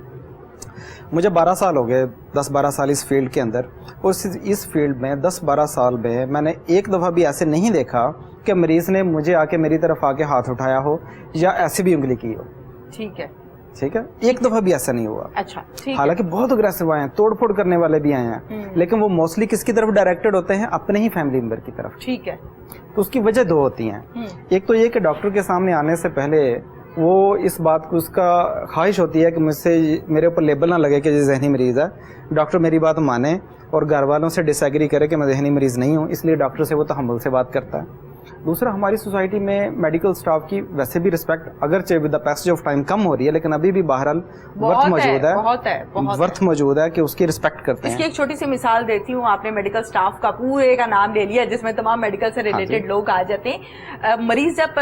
मुझे 12 साल हो गए, 10-12 साल इस फील्ड के अंदर, और इस फील्ड में 10-12 साल में मैंने एक दफ़ा भी ऐसे नहीं देखा कि मरीज़ ने मुझे आके मेरी तरफ आके हाथ उठाया हो या ऐसे भी उंगली की हो। ठीक है, ठीक है, एक दफ़ा भी ऐसा नहीं हुआ। अच्छा, हालांकि बहुत अग्रेसिव आए हैं, तोड़ फोड़ करने वाले भी आए हैं, लेकिन वो मोस्टली किसकी तरफ डायरेक्टेड होते हैं? अपने ही फैमिली मेंबर की तरफ। ठीक है, तो उसकी वजह 2 होती हैं। एक तो ये कि डॉक्टर के सामने आने से पहले وہ اس بات کو اس کا خواہش ہوتی ہے کہ مجھ سے میرے اوپر لیبل نہ لگے کہ یہ ذہنی مریض ہے, ڈاکٹر میری بات مانے اور گھر والوں سے ڈس ایگری کرے کہ میں ذہنی مریض نہیں ہوں, اس لیے ڈاکٹر سے وہ تحمل سے بات کرتا ہے. دوسرا, ہماری سوسائٹی میں میڈیکل اسٹاف کی ویسے بھی رسپیکٹ اگرچہ with the passage of time کم ہو رہی ہے, لیکن ابھی بھی بہرحال ورتھ موجود ہے کہ اس کی رسپیکٹ کرتے ہیں. اس کی ایک چھوٹی سی مثال دیتی ہوں. آپ نے میڈیکل اسٹاف کا پورے کا نام لے لیا جس میں تمام میڈیکل سے ریلیٹڈ لوگ آ جاتے ہیں. مریض جب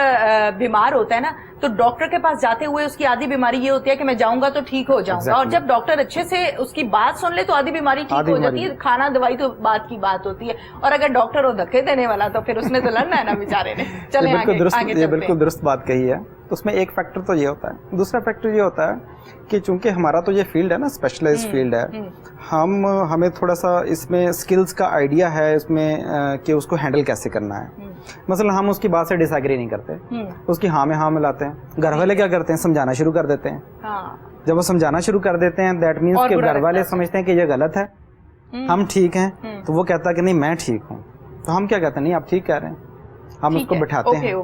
بیمار ہوتا ہے نا تو ڈاکٹر کے پاس جاتے ہوئے اس کی آدھی بیماری یہ ہوتی ہے کہ میں جاؤں گا تو ٹھیک ہو جاؤں گا, اور جب ڈاکٹر اچھے سے اس کی بات سن لے تو آدھی بیماری ٹھیک ہو جاتی ہے. کھانا دوائی تو بات کی بات ہوتی ہے, اور اگر ڈاکٹر ہو دھکے دینے والا تو پھر اس نے تو لڑنا ہے نا بیچارے نے. چلیں یہ بالکل درست بات کہی ہے. اس میں ایک فیکٹر تو یہ ہوتا ہے. دوسرا فیکٹر یہ ہوتا ہے کہ چونکہ ہمارا تو یہ فیلڈ ہے نا, اسپیشلائز فیلڈ ہے, ہمیں تھوڑا سا اس میں اسکلز کا آئیڈیا ہے اس میں کہ اس کو ہینڈل کیسے کرنا ہے. مثلا ہم اس کی بات سے ڈس ایگری نہیں کرتے, اس کی ہاں میں ہاں ملاتے ہیں. گھر والے کیا کرتے ہیں, سمجھانا شروع کر دیتے ہیں. جب وہ سمجھانا شروع کر دیتے ہیں دیٹ مینس کہ گھر والے سمجھتے ہیں کہ یہ غلط ہے, ہم ٹھیک ہیں, تو وہ کہتا ہے کہ نہیں میں ٹھیک ہوں. تو ہم کیا کہتے ہیں, نہیں آپ ٹھیک کہہ رہے ہیں, ہم اس کو بٹھاتے ہیں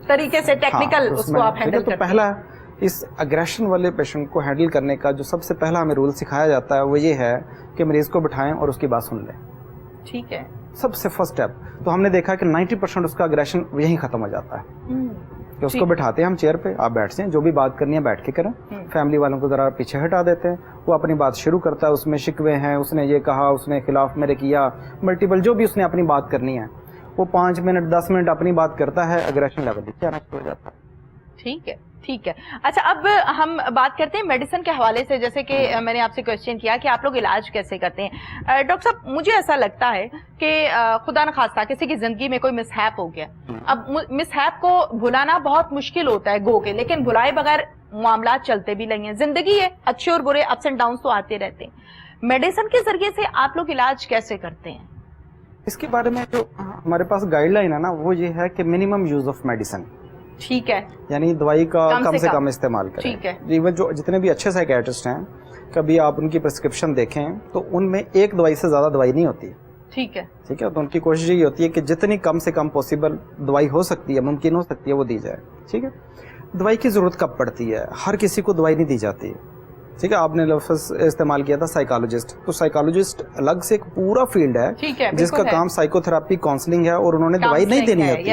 طریقے سے ٹیکنیکل اس کو آپ ہینڈل کرتے ہیں. تو پہلا اس اگریشن والے پیشنٹ کو ہینڈل کرنے کا جو سب سے پہلا ہمیں رول سکھایا جاتا ہے وہ یہ ہے کہ مریض کو بٹھائیں اور اس کی بات سن لیں. ٹھیک ہے, سب سے فرسٹ اسٹیپ. تو ہم نے دیکھا کہ 90% اس کا اگریشن یہیں ختم ہو جاتا ہے کہ اس کو بٹھاتے ہیں ہم چیئر پہ, آپ بیٹھ جائیں, جو بھی بات کرنی ہے بیٹھ کے کریں. فیملی والوں کو ذرا پیچھے ہٹا دیتے ہیں, وہ اپنی بات شروع کرتا ہے. اس میں شکوے ہیں, اس نے یہ کہا, اس نے خلاف میرے کیا, ملٹیپل جو بھی اس نے اپنی بات کرنی ہے وہ 5 منٹ 10 منٹ اپنی بات کرتا ہے, اگریشن لیول نیچے آنا شروع ہو جاتا ہے. ٹھیک ہے, ٹھیک ہے. اچھا, اب ہم بات کرتے ہیں میڈیسن کے حوالے سے. جیسے کہ میں نے آپ سے کوشچن کیا کہ آپ لوگ علاج کیسے کرتے ہیں. ڈاکٹر صاحب, مجھے ایسا لگتا ہے کہ خدا نخواستہ کسی کی زندگی میں کوئی مس ہیپ ہو گیا, اب مس ہیپ کو بھلانا بہت مشکل ہوتا ہے گو کے, لیکن بھلائے بغیر معاملات چلتے بھی نہیں ہیں. زندگی ہے, اچھے اور برے اپس اینڈ ڈاؤنس تو آتے رہتے ہیں. میڈیسن کے ذریعے سے آپ لوگ علاج کیسے کرتے ہیں؟ اس کے بارے میں جو ہمارے پاس گائیڈ لائن ہے نا وہ یہ ہے کہ منیمم یوز آف میڈیسن. ٹھیک ہے, یعنی دوائی کا کم سے کم استعمال کریں. ٹھیک ہے. ایون جو جتنے بھی اچھے سائیکیٹرسٹ ہیں, کبھی آپ ان کی پرسکرپشن دیکھیں تو ان میں ایک دوائی سے زیادہ دوائی نہیں ہوتی. ٹھیک ہے, ٹھیک ہے. تو ان کی کوشش یہ ہوتی ہے کہ جتنی کم سے کم پاسبل دوائی ہو سکتی ہے, ممکن ہو سکتی ہے, وہ دی جائے. ٹھیک ہے. دوائی کی ضرورت کب پڑتی ہے, ہر کسی کو دوائی نہیں دی جاتی. ٹھیک ہے. آپ نے لفظ استعمال کیا تھا سائیکالوجسٹ, تو سائیکالوجسٹ الگ سے ایک پورا فیلڈ ہے جس کا کام سائیکو تھراپی کاؤنسلنگ ہے, اور انہوں نے دوائی نہیں دینی ہوتی.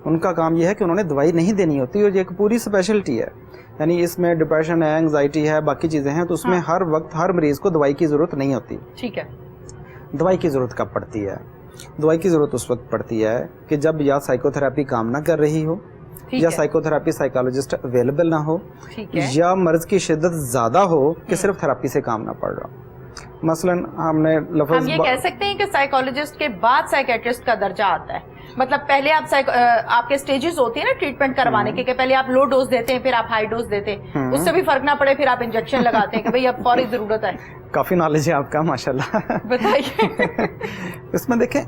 ان کا کام یہ ہے کہ انہوں نے دوائی نہیں دینی ہوتی, اور یہ ایک پوری اسپیشلٹی ہے. یعنی اس میں ڈپریشن ہے, انگزائٹی ہے, باقی چیزیں ہیں, تو اس میں ہر وقت ہر مریض کو دوائی کی ضرورت نہیں ہوتی. ٹھیک ہے. دوائی کی ضرورت کب پڑتی ہے؟ دوائی کی ضرورت اس وقت پڑتی ہے کہ جب یا سائیکو تھراپی کام نہ کر رہی ہو, یا سائیکو تھراپی سائیکالوجسٹ اویلیبل نہ ہو, یا مرض کی شدت زیادہ ہو کہ صرف تھراپی سے کام نہ پڑ رہا. مثلا ہم یہ کہہ سکتے ہیں کہ سائیکالوجسٹ کے بعد سائیکیٹرسٹ کا درجہ آتا ہے. مطلب پہلے آپ کے سٹیجز ہوتے ہیں نا ٹریٹمنٹ کروانے کے, کہ پہلے آپ لو ڈوز دیتے ہیں, پھر آپ ہائی ڈوز دیتے ہیں, اس سے بھی فرق نہ پڑے پھر آپ انجیکشن لگاتے ہیں کہ بھئی اب فوری ضرورت ہے. کافی نالج ہے آپ کا, ماشاءاللہ. بتائیے. اس میں دیکھیں,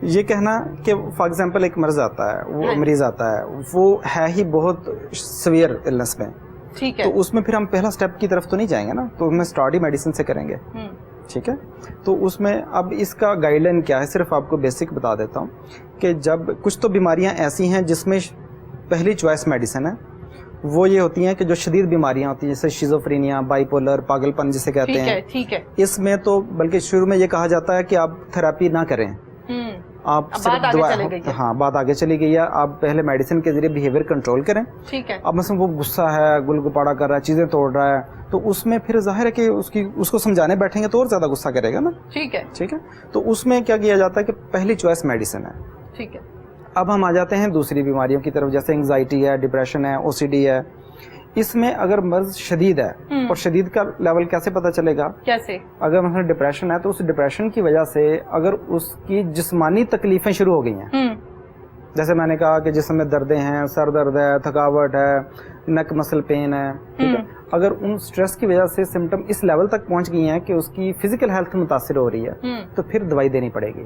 یہ کہنا کہ فار ایگزامپل ایک مرض آتا ہے, وہ مریض آتا ہے, وہ ہے ہی بہت سویئر النس میں, ٹھیک ہے, تو اس میں پھر ہم پہلا سٹیپ کی طرف تو نہیں جائیں گے نا, تو ہم اسٹارٹ ہی میڈیسن سے کریں گے. ٹھیک ہے. تو اس میں اب اس کا گائیڈ لائن کیا ہے, صرف آپ کو بیسک بتا دیتا ہوں کہ جب کچھ تو بیماریاں ایسی ہیں جس میں پہلی چوائس میڈیسن ہے, وہ یہ ہوتی ہیں کہ جو شدید بیماریاں ہوتی ہیں, جیسے شیزوفرینیا, بائی پولر, پاگل پن جسے کہتے ہیں. ٹھیک ہے. اس میں تو بلکہ شروع میں یہ کہا جاتا ہے کہ آپ تھراپی نہ کریں, آپ صرف دوا, ہاں بات آگے چلی گئی ہے, آپ پہلے میڈیسن کے ذریعے بیہیویئر کنٹرول کریں. ٹھیک ہے. اب مثلا وہ غصہ ہے, گل گپاڑا کر رہا ہے, چیزیں توڑ رہا ہے, تو اس میں پھر ظاہر ہے کہ اس کو سمجھانے بیٹھیں گے تو اور زیادہ غصہ کرے گا نا. ٹھیک ہے. ٹھیک ہے. تو اس میں کیا کیا جاتا ہے کہ پہلی چوائس میڈیسن ہے. ٹھیک ہے. اب ہم آ جاتے ہیں دوسری بیماریوں کی طرف, جیسے انگزائٹی ہے, ڈپریشن ہے, OCD ہے. اس میں اگر مرض شدید ہے, اور شدید کا لیول کیسے پتہ چلے گا, کیسے؟ اگر مثلا ڈپریشن ہے تو اس ڈپریشن کی وجہ سے اگر اس کی جسمانی تکلیفیں شروع ہو گئی ہیں, جیسے میں نے کہا کہ جسم میں دردیں ہیں, سر درد ہے, تھکاوٹ ہے, نیک مسل پین ہے, ٹھیک ہے, اگر ان سٹریس کی وجہ سے سمٹم اس لیول تک پہنچ گئی ہیں کہ اس کی فزیکل ہیلتھ متاثر ہو رہی ہے, تو پھر دوائی دینی پڑے گی.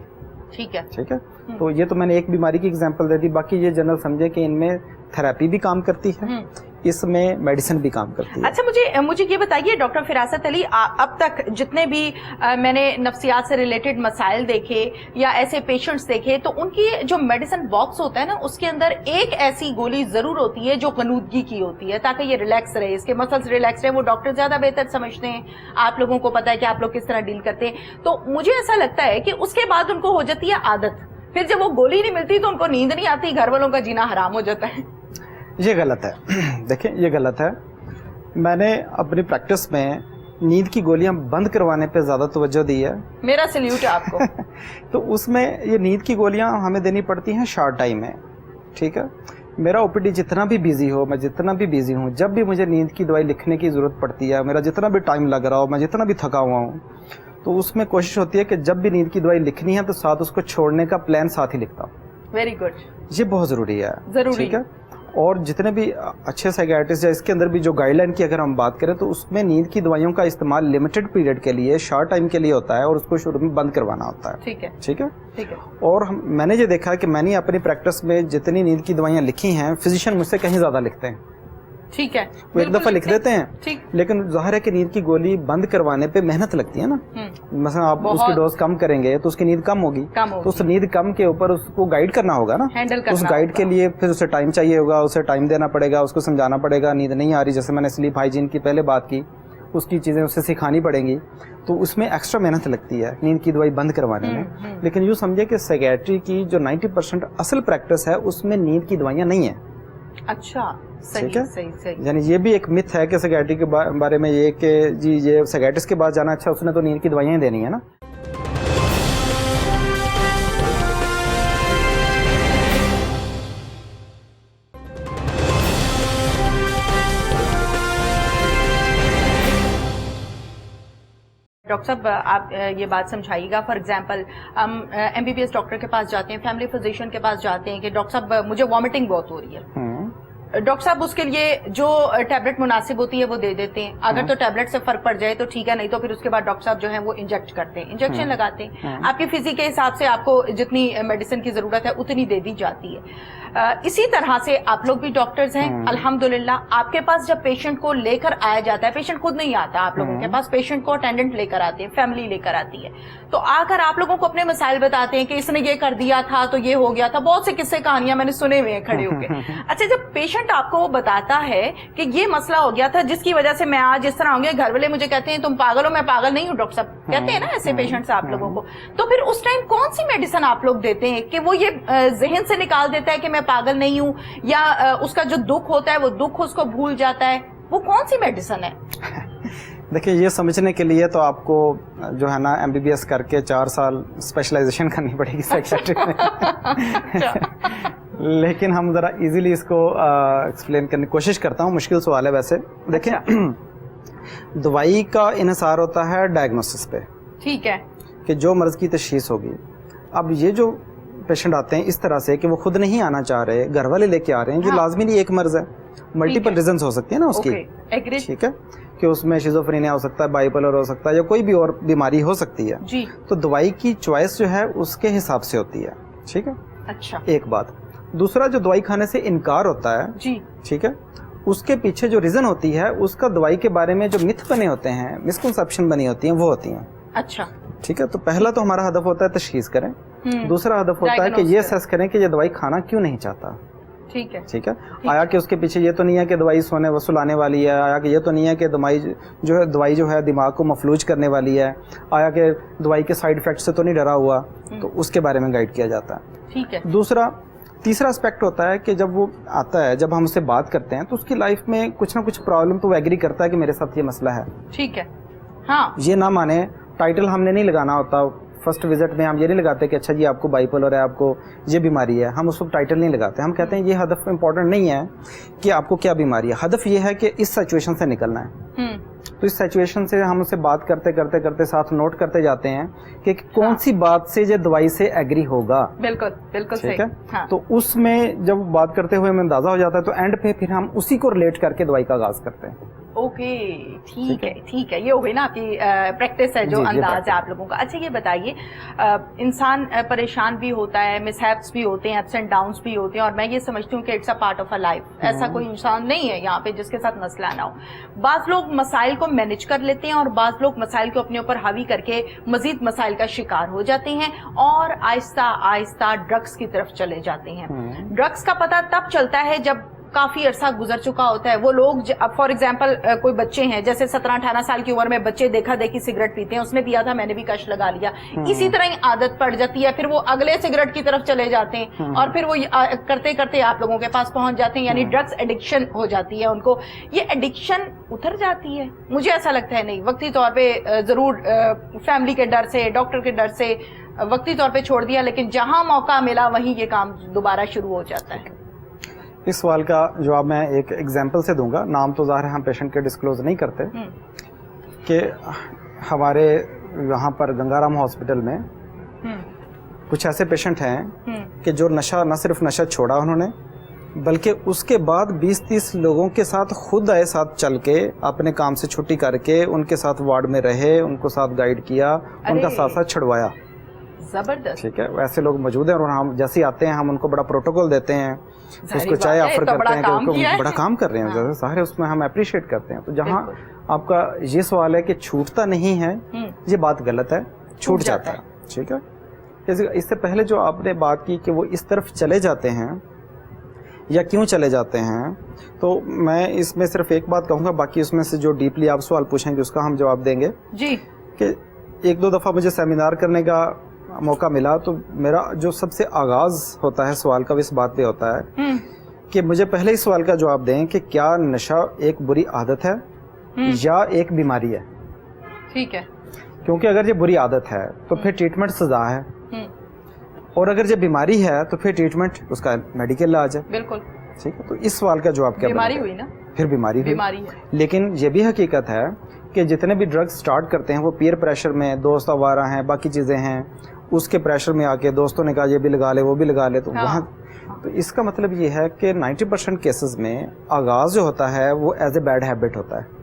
ٹھیک ہے. ٹھیک ہے. تو یہ تو میں نے ایک بیماری کی ایگزامپل دے دی, باقی یہ جنرل سمجھے کہ ان میں تھراپی بھی کام کرتی ہے, इसमें मेडिसिन भी काम करती है। अच्छा, मुझे ये बताइए डॉक्टर फिरासत अली, अब तक जितने भी मैंने नफ्सियात से रिलेटेड मसाइल देखे या ऐसे पेशेंट्स देखे, तो उनकी जो मेडिसिन बॉक्स होता है ना, उसके अंदर एक ऐसी गोली जरूर होती है जो गनूदगी की होती है, ताकि ये रिलैक्स रहे, इसके मसल्स रिलैक्स रहे। वो डॉक्टर ज्यादा बेहतर समझते हैं, आप लोगों को पता है कि आप लोग किस तरह डील करते हैं। तो मुझे ऐसा लगता है कि उसके बाद उनको हो जाती है आदत, फिर जब वो गोली नहीं मिलती तो उनको नींद नहीं आती, घर वालों का जीना हराम हो जाता है। ये गलत है। देखें, ये गलत है। मैंने अपनी प्रैक्टिस में नींद की गोलियां बंद करवाने पे ज़्यादा तवज्जो दी है। मेरा सल्यूट है आपको। तो उसमें ये नींद की गोलियां हमें देनी पड़ती हैं शॉर्ट टाइम में, ठीक है। मेरा ओपीडी जितना भी बिजी हो, मैं जितना भी बिजी हूँ, जब भी मुझे नींद की दवाई लिखने की ज़रूरत पड़ती है, मेरा जितना भी टाइम लग रहा हो, मैं जितना भी थका हुआ हूँ, तो उसमें कोशिश होती है कि जब भी नींद की दवाई लिखनी है तो साथ उसको छोड़ने का प्लान साथ ही लिखता हूँ। Very good. ये बहुत ज़रूरी है, ठीक है। और जितने भी अच्छे साइकियाट्रिस्ट या इसके अंदर भी जो गाइडलाइन की अगर हम बात करें, तो उसमें नींद की दवाइयों का इस्तेमाल लिमिटेड पीरियड के लिए, शॉर्ट टाइम के लिए होता है, और उसको शुरू में बंद करवाना होता है। ठीक है, ठीक है, ठीक है। और मैंने ये देखा कि मैंने अपनी प्रैक्टिस में जितनी नींद की दवाइयाँ लिखी हैं, फिजिशियन मुझसे कहीं ज़्यादा लिखते हैं। ठीक है, वो एक दफा लिख देते हैं, ठीक। लेकिन जाहिर है कि नींद की गोली बंद करवाने पे मेहनत लगती है ना। مثلا आप उसकी डोज कम करेंगे तो उसकी नींद कम होगी, तो उस नींद कम के ऊपर उसको गाइड करना होगा ना, उस गाइड के लिए फिर उसे टाइम चाहिए होगा, उसे टाइम देना पड़ेगा, उसको समझाना पड़ेगा। नींद नहीं आ रही, जैसे मैंने स्लीप हाइजीन की पहले बात की, उसकी चीज़ें उसे सिखानी पड़ेंगी, तो उसमें एक्स्ट्रा मेहनत लगती है नींद की दवाई बंद करवाने में। लेकिन यूँ समझिए कि साइकियाट्री की जो 90% असल प्रैक्टिस है, उसमें नींद की दवाइयाँ नहीं है। अच्छा, सही सही सही। यानी ये भी एक मिथ है कि साइकियाट्री के बारे में ये कि जी ये साइकियाट्रिस्ट के पास जाना, अच्छा उसने तो नींद की दवाइयाँ ही देनी है ना। डॉक्टर साहब, आप ये बात समझाइएगा, फॉर एग्जांपल हम एमबीबीएस डॉक्टर के पास जाते हैं, फैमिली फिजिशियन के पास जाते हैं कि डॉक्टर साहब मुझे वॉमिटिंग बहुत हो रही है। डॉक्टर साहब उसके लिए जो टैबलेट मुनासिब होती है वो दे देते हैं, अगर तो टैबलेट से फर्क पड़ जाए तो ठीक है, नहीं तो फिर उसके बाद डॉक्टर साहब जो है वो इंजेक्ट करते हैं, इंजेक्शन लगाते हैं। आपकी फिजी के हिसाब से आपको जितनी मेडिसिन की जरूरत है उतनी दे दी जाती है। इसी तरह से आप लोग भी डॉक्टर्स हैं, अल्हम्दुलिल्लाह। आपके पास जब पेशेंट को लेकर आया जाता है, पेशेंट खुद नहीं आता आप लोगों के पास, पेशेंट को अटेंडेंट लेकर आते हैं, फैमिली लेकर आती है, तो आकर आप लोगों को अपने मसाइल बताते हैं कि इसने ये कर दिया था तो ये हो गया था। बहुत से किस्से कहानियां मैंने सुने हुए हैं खड़े होकर। अच्छा, जब पेशेंट आपको बताता है कि ये मसला हो गया था जिसकी वजह से मैं आज इस तरह होंगे, घर वाले मुझे कहते हैं तुम पागल हो, मैं पागल नहीं हूँ, डॉक्टर साहब कहते हैं ना ऐसे पेशेंट्स आप लोगों को, तो फिर उस टाइम कौन सी मेडिसिन आप लोग देते हैं कि वो ये जहन से निकाल देता है कि मैं पागल नहीं हूँ, या उसका जो दुख होता है वो दुख उसको भूल जाता है, वो कौन सी मेडिसिन है? देखिए, ये समझने के लिए तो आपको जो है ना एमबीबीएस करके 4 साल स्पेशलाइजेशन करनी पड़ेगी साइकियाट्री में। लेकिन हम ज़रा इजीली इसको एक्सप्लेन करने की कोशिश करता हूँ। मुश्किल सवाल है वैसे। देखिए, दवाई का इन्हिसार होता है डायग्नोसिस पे, ठीक है, कि जो मर्ज़ की तशखीस होगी। अब ये जो पेशेंट आते हैं इस तरह से कि वो खुद नहीं आना चाह रहे, घर वाले लेके आ रहे हैं, जो लाजमी नहीं एक मर्ज़ है, मल्टीपल रीजंस हो सकती है ना उसकी, ठीक है, कि उसमें शिज़ोफ्रेनिया हो सकता है, बाइपोलर हो सकता है, या कोई भी और बीमारी हो सकती है जी। तो दवाई की चॉइस जो है उसके हिसाब से होती है, ठीक है। अच्छा, एक बात। दूसरा, जो दवाई खाने से इनकार होता है जी, ठीक है, उसके पीछे जो रीजन होती है, उसका दवाई के बारे में जो मिथ बने होते हैं, मिसकंसेप्शन बनी होती हैं, वो होती हैं। अच्छा, ठीक है। तो पहला तो हमारा हदफ होता है तशखीस करें, दूसरा हदफ होता है कि ये असेस करें कि ये दवाई खाना क्यों नहीं चाहता, ठीक है, ठीक है। आया कि उसके पीछे ये तो नहीं है कि दवाई सोने वसूलाने वाली है, आया कि ये तो नहीं है कि दवाई जो है दिमाग को मफलूज करने वाली है, आया कि दवाई के साइड इफेक्ट से तो नहीं डरा हुआ, तो उसके बारे में गाइड किया जाता है, ठीक है। तीसरा एस्पेक्ट होता है कि जब वो आता है, जब हम उससे बात करते हैं, तो उसकी लाइफ में कुछ ना कुछ प्रॉब्लम तो वो एग्री करता है कि मेरे साथ ये मसला है, ठीक है। हाँ, ये ना माने टाइटल हमने नहीं लगाना होता फर्स्ट विजिट में, हम ये नहीं लगाते कि अच्छा जी आपको बाइपोलर है, आपको ये बीमारी है, हम उसको टाइटल नहीं लगाते। हम कहते हैं ये हदफ इम्पोर्टेंट नहीं है कि आपको क्या बीमारी है, हदफ ये है कि इस सिचुएशन से निकलना है। तो इस सिचुएशन से हम उससे बात करते करते करते साथ नोट करते जाते हैं कि कौन सी बात से ये दवाई से एग्री होगा। बिल्कुल बिल्कुल, ठीक है। हाँ। तो उसमें जब बात करते हुए हमें अंदाजा हो जाता है, तो एंड पे फिर हम उसी को रिलेट करके दवाई का आगाज करते हैं। ओके, ठीक है, ठीक है, ये हो गई ना आपकी प्रैक्टिस है, जो अंदाज है आप लोगों का। अच्छा ये बताइए, इंसान परेशान भी होता है, मिसहैप्स भी होते हैं, अप्स एंड डाउन्स भी होते हैं, और मैं ये समझती हूँ कि it's a part of a life. ऐसा कोई इंसान नहीं है यहाँ पे जिसके साथ मसला ना हो। बाज़ लोग मसाइल को मैनेज कर लेते हैं और बाज़ लोग मसाइल को अपने ऊपर हावी करके मजीद मसाइल का शिकार हो जाते हैं और आहिस्ता आहिस्ता ड्रग्स की तरफ चले जाते हैं। ड्रग्स का पता तब चलता है जब काफी अरसा गुजर चुका होता है। वो लोग अब फॉर एग्जांपल कोई बच्चे हैं, जैसे 17-18 साल की उम्र में बच्चे देखा देखी सिगरेट पीते हैं, उसने पिया था मैंने भी कश लगा लिया, इसी तरह ही आदत पड़ जाती है, फिर वो अगले सिगरेट की तरफ चले जाते हैं और फिर वो करते करते आप लोगों के पास पहुंच जाते हैं, यानी ड्रग्स एडिक्शन हो जाती है उनको। ये एडिक्शन उतर जाती है? मुझे ऐसा लगता है नहीं, वक्ती तौर पर जरूर फैमिली के डर से, डॉक्टर के डर से वक्ती तौर पर छोड़ दिया, लेकिन जहां मौका मिला वहीं ये काम दोबारा शुरू हो जाता है। इस सवाल का जवाब मैं एक एग्जांपल से दूंगा, नाम तो ज़ाहिर है हम पेशेंट के डिस्क्लोज नहीं करते, कि हमारे यहाँ पर गंगाराम हॉस्पिटल में कुछ ऐसे पेशेंट हैं कि जो नशा, न सिर्फ नशा छोड़ा उन्होंने, बल्कि उसके बाद 20-30 लोगों के साथ खुद आए, साथ चल के अपने काम से छुट्टी करके उनके साथ वार्ड में रहे, उनको साथ गाइड किया, उनका साथ साथ छुड़वाया। जबरदस्त। ठीक है, वैसे लोग मौजूद हैं और हम जैसे आते हैं हम उनको बड़ा प्रोटोकॉल देते हैं, उसको चाय ऑफर करते हैं कि उनको बड़ा काम कर रहे हैं, जैसे सारे उसमें हम अप्रिशिएट करते हैं। तो जहाँ आपका ये सवाल है कि छूटता नहीं है, ये बात गलत है, छूट जाता है। ठीक है, इससे पहले जो आपने बात की कि वो इस तरफ चले जाते हैं या क्यों चले जाते हैं, तो मैं इसमें सिर्फ एक बात कहूँगा, बाकी उसमें से जो डीपली आप सवाल पूछेंगे उसका हम जवाब देंगे जी। कि 1-2 दफ़ा मुझे सेमिनार करने का मौका मिला, तो मेरा जो सबसे आगाज होता है सवाल का, इस बात पे होता है कि मुझे पहले इस सवाल का जवाब दें कि क्या नशा एक बुरी आदत है या एक बीमारी है। ठीक है, क्योंकि अगर ये बुरी आदत है तो फिर ट्रीटमेंट सजा है, और अगर ये बीमारी है तो फिर ट्रीटमेंट उसका मेडिकल इलाज है। बिल्कुल ठीक है, तो इस सवाल का जवाब क्या बीमारी हुई ना, फिर बीमारी है। लेकिन ये भी हकीकत है कि जितने भी ड्रग्स स्टार्ट करते हैं वो पीयर प्रेशर में, दोस्त आवारा हैं, बाकी चीज़ें हैं, उसके प्रेशर में आके दोस्तों ने कहा ये भी लगा ले, वो भी लगा ले, तो वहाँ तो इसका मतलब ये है कि 90% केसेस में आगाज जो होता है वो एज ए बैड हैबिट होता है।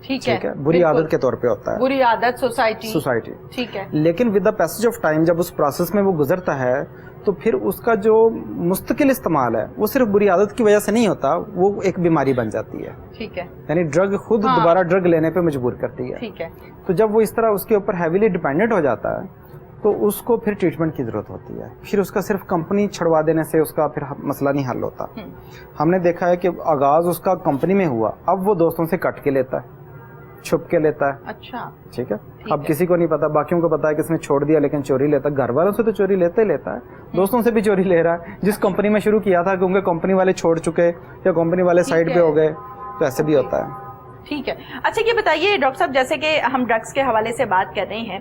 ठीक है, बुरी आदत के तौर पे होता है, बुरी आदत, सोसाइटी। ठीक है, लेकिन with the passage of time जब उस प्रोसेस में वो गुजरता है तो फिर उसका जो मुस्तकिल इस्तेमाल है वो सिर्फ बुरी आदत की वजह से नहीं होता, वो एक बीमारी बन जाती है। ठीक है, यानी ड्रग खुद दोबारा ड्रग लेने पे मजबूर करती है। ठीक है, तो जब वो इस तरह उसके ऊपर हैवीली डिपेंडेंट हो जाता है तो उसको फिर ट्रीटमेंट की ज़रूरत होती है। फिर उसका सिर्फ कंपनी छुड़वा देने से उसका फिर मसला नहीं हल होता। हमने देखा है कि आगाज़ उसका कंपनी में हुआ, अब वो दोस्तों से कट के लेता है, छुप के लेता है। अच्छा ठीक है, अब किसी को नहीं पता, बाकियों को पता है कि इसने छोड़ दिया, लेकिन चोरी लेता है। घर वालों से तो चोरी लेता ही लेता है, दोस्तों से भी चोरी ले रहा है। जिस कंपनी में शुरू किया था क्योंकि कंपनी वाले छोड़ चुके या कंपनी वाले साइड पे हो गए, तो ऐसे भी होता है। ठीक है, अच्छा ये बताइए डॉक्टर साहब, जैसे कि हम ड्रग्स के हवाले से बात कर रहे हैं,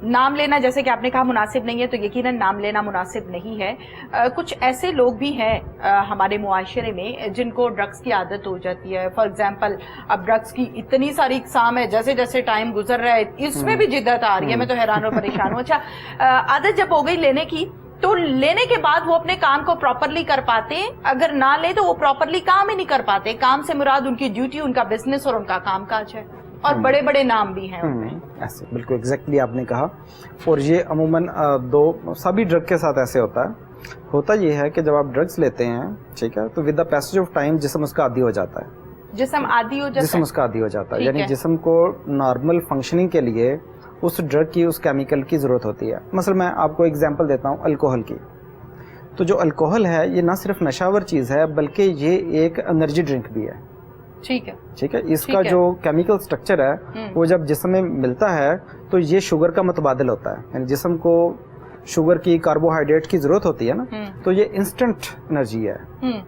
नाम लेना जैसे कि आपने कहा मुनासिब नहीं है, तो यकीनन नाम लेना मुनासिब नहीं है। कुछ ऐसे लोग भी हैं हमारे मुआशरे में जिनको ड्रग्स की आदत हो जाती है। फॉर एग्जांपल अब ड्रग्स की इतनी सारी इकसाम है, जैसे जैसे टाइम गुजर रहा है इसमें भी जिद्दत आ रही है, मैं तो हैरान और परेशान हूँ। अच्छा आदत जब हो गई लेने की, तो लेने के बाद वो अपने काम को प्रॉपरली कर पाते, अगर ना ले तो वो प्रॉपरली काम ही नहीं कर पाते। काम से मुराद उनकी ड्यूटी, उनका बिजनेस और उनका कामकाज है, और बड़े बड़े नाम भी हैं उनमें। ऐसे बिल्कुल एग्जैक्टली आपने कहा, और ये अमूमन सभी ड्रग के साथ ऐसे होता है। होता ये है कि जब आप ड्रग्स लेते हैं, ठीक है, तो with the passage of time जिस्म उसका आदी हो जाता है। जिस्म उसका आदी हो जाता है, यानी जिस्म को नॉर्मल फंक्शनिंग के लिए उस ड्रग की, उस केमिकल की ज़रूरत होती है। मसलन मैं आपको एग्जांपल देता हूँ अल्कोहल की। तो जो अल्कोहल है ये ना सिर्फ नशावर चीज़ है, बल्कि ये एक एनर्जी ड्रिंक भी है। ठीक है, इसका जो केमिकल स्ट्रक्चर है वो जब जिस्म में मिलता है तो ये शुगर का मुतबादिल होता है, यानी जिस्म को शुगर की, कार्बोहाइड्रेट की ज़रूरत होती है ना, तो ये इंस्टेंट एनर्जी है।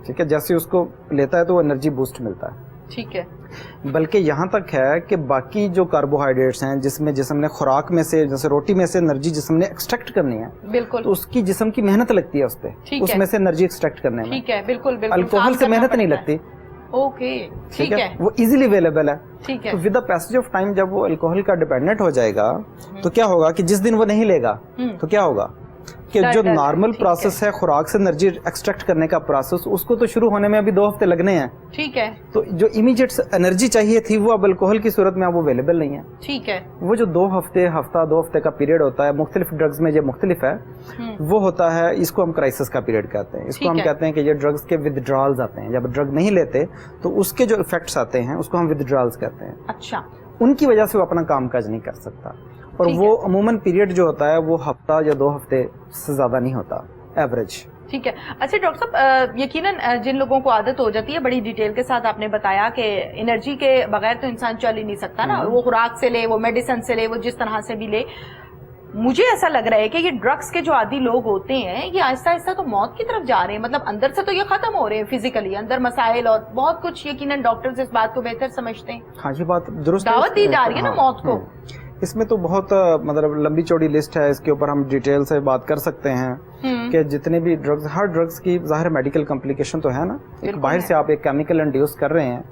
ठीक है, जैसे उसको लेता है तो वो एनर्जी बूस्ट मिलता है। ठीक है, बल्कि यहाँ तक है कि बाकी जो कार्बोहाइड्रेट्स हैं जिसमें जिस्म ने खुराक में से, जैसे रोटी में से एनर्जी जिस्म ने एक्सट्रैक्ट करनी है, बिल्कुल, तो उसकी जिस्म की मेहनत लगती है उस पे, उसमें से एनर्जी एक्सट्रैक्ट करने में। ठीक है, बिल्कुल बिल्कुल, अल्कोहल से मेहनत नहीं लगती। ओके ठीक है, वो इजीली अवेलेबल है। ठीक है, तो with the passage of time जब वो अल्कोहल का डिपेंडेंट हो जाएगा तो क्या होगा कि जिस दिन वो नहीं लेगा तो क्या होगा, कि जो नॉर्मल प्रोसेस है खुराक से एनर्जी एक्सट्रैक्ट करने का प्रोसेस, उसको तो शुरू होने में अभी 2 हफ्ते लगने हैं। ठीक है। तो जो इमीडिएट एनर्जी चाहिए थी वो अब अल्कोहल की सूरत में अब अवेलेबल नहीं है। ठीक है। वो जो 2 हफ्ते 2 हफ्ते का पीरियड होता है, मुख्तलिफ ड्रग्स में ये मुख्तलिफ है, वो होता है, इसको हम क्राइसिस का पीरियड कहते हैं। इसको हम कहते हैं कि ये ड्रग्स के विथड्रॉल्स आते हैं। जब ड्रग नहीं लेते तो उसके जो इफेक्ट्स आते हैं उसको हम विथड्रॉल्स कहते हैं। अच्छा। उनकी वजह से वो अपना काम काज नहीं कर सकता, और वो अमूमन पीरियड जो होता है वो हफ्ता या 2 हफ्ते से ज़्यादा नहीं होता, एवरेज। ठीक है। अच्छा डॉक्टर साहब, यकीनन जिन लोगों को आदत हो जाती है, बड़ी डिटेल के साथ आपने बताया कि एनर्जी के बगैर तो इंसान चल ही नहीं सकता ना, वो खुराक से ले, वो मेडिसिन से ले, वो जिस तरह से भी ले। मुझे ऐसा लग रहा है कि ये ड्रग्स के जो आदी लोग होते हैं ये आहिस्ता आहिस्ता तो मौत की तरफ जा रहे हैं, मतलब अंदर से तो ये खत्म हो रहे हैं, फिजिकली अंदर मसाइल और बहुत कुछ। यकीनन डॉक्टर्स इस बात को बेहतर समझते हैं। हाँ, ये बात दुरुस्त, दावत दी जा रही है ना मौत को। इसमें तो बहुत मतलब लंबी चौड़ी लिस्ट है, इसके ऊपर हम डिटेल से बात कर सकते हैं कि जितने भी ड्रग्स, हर ड्रग्स की ज़ाहिर मेडिकल कॉम्प्लिकेशन तो है ना। एक बाहर से आप एक केमिकल इंड्यूस कर रहे हैं,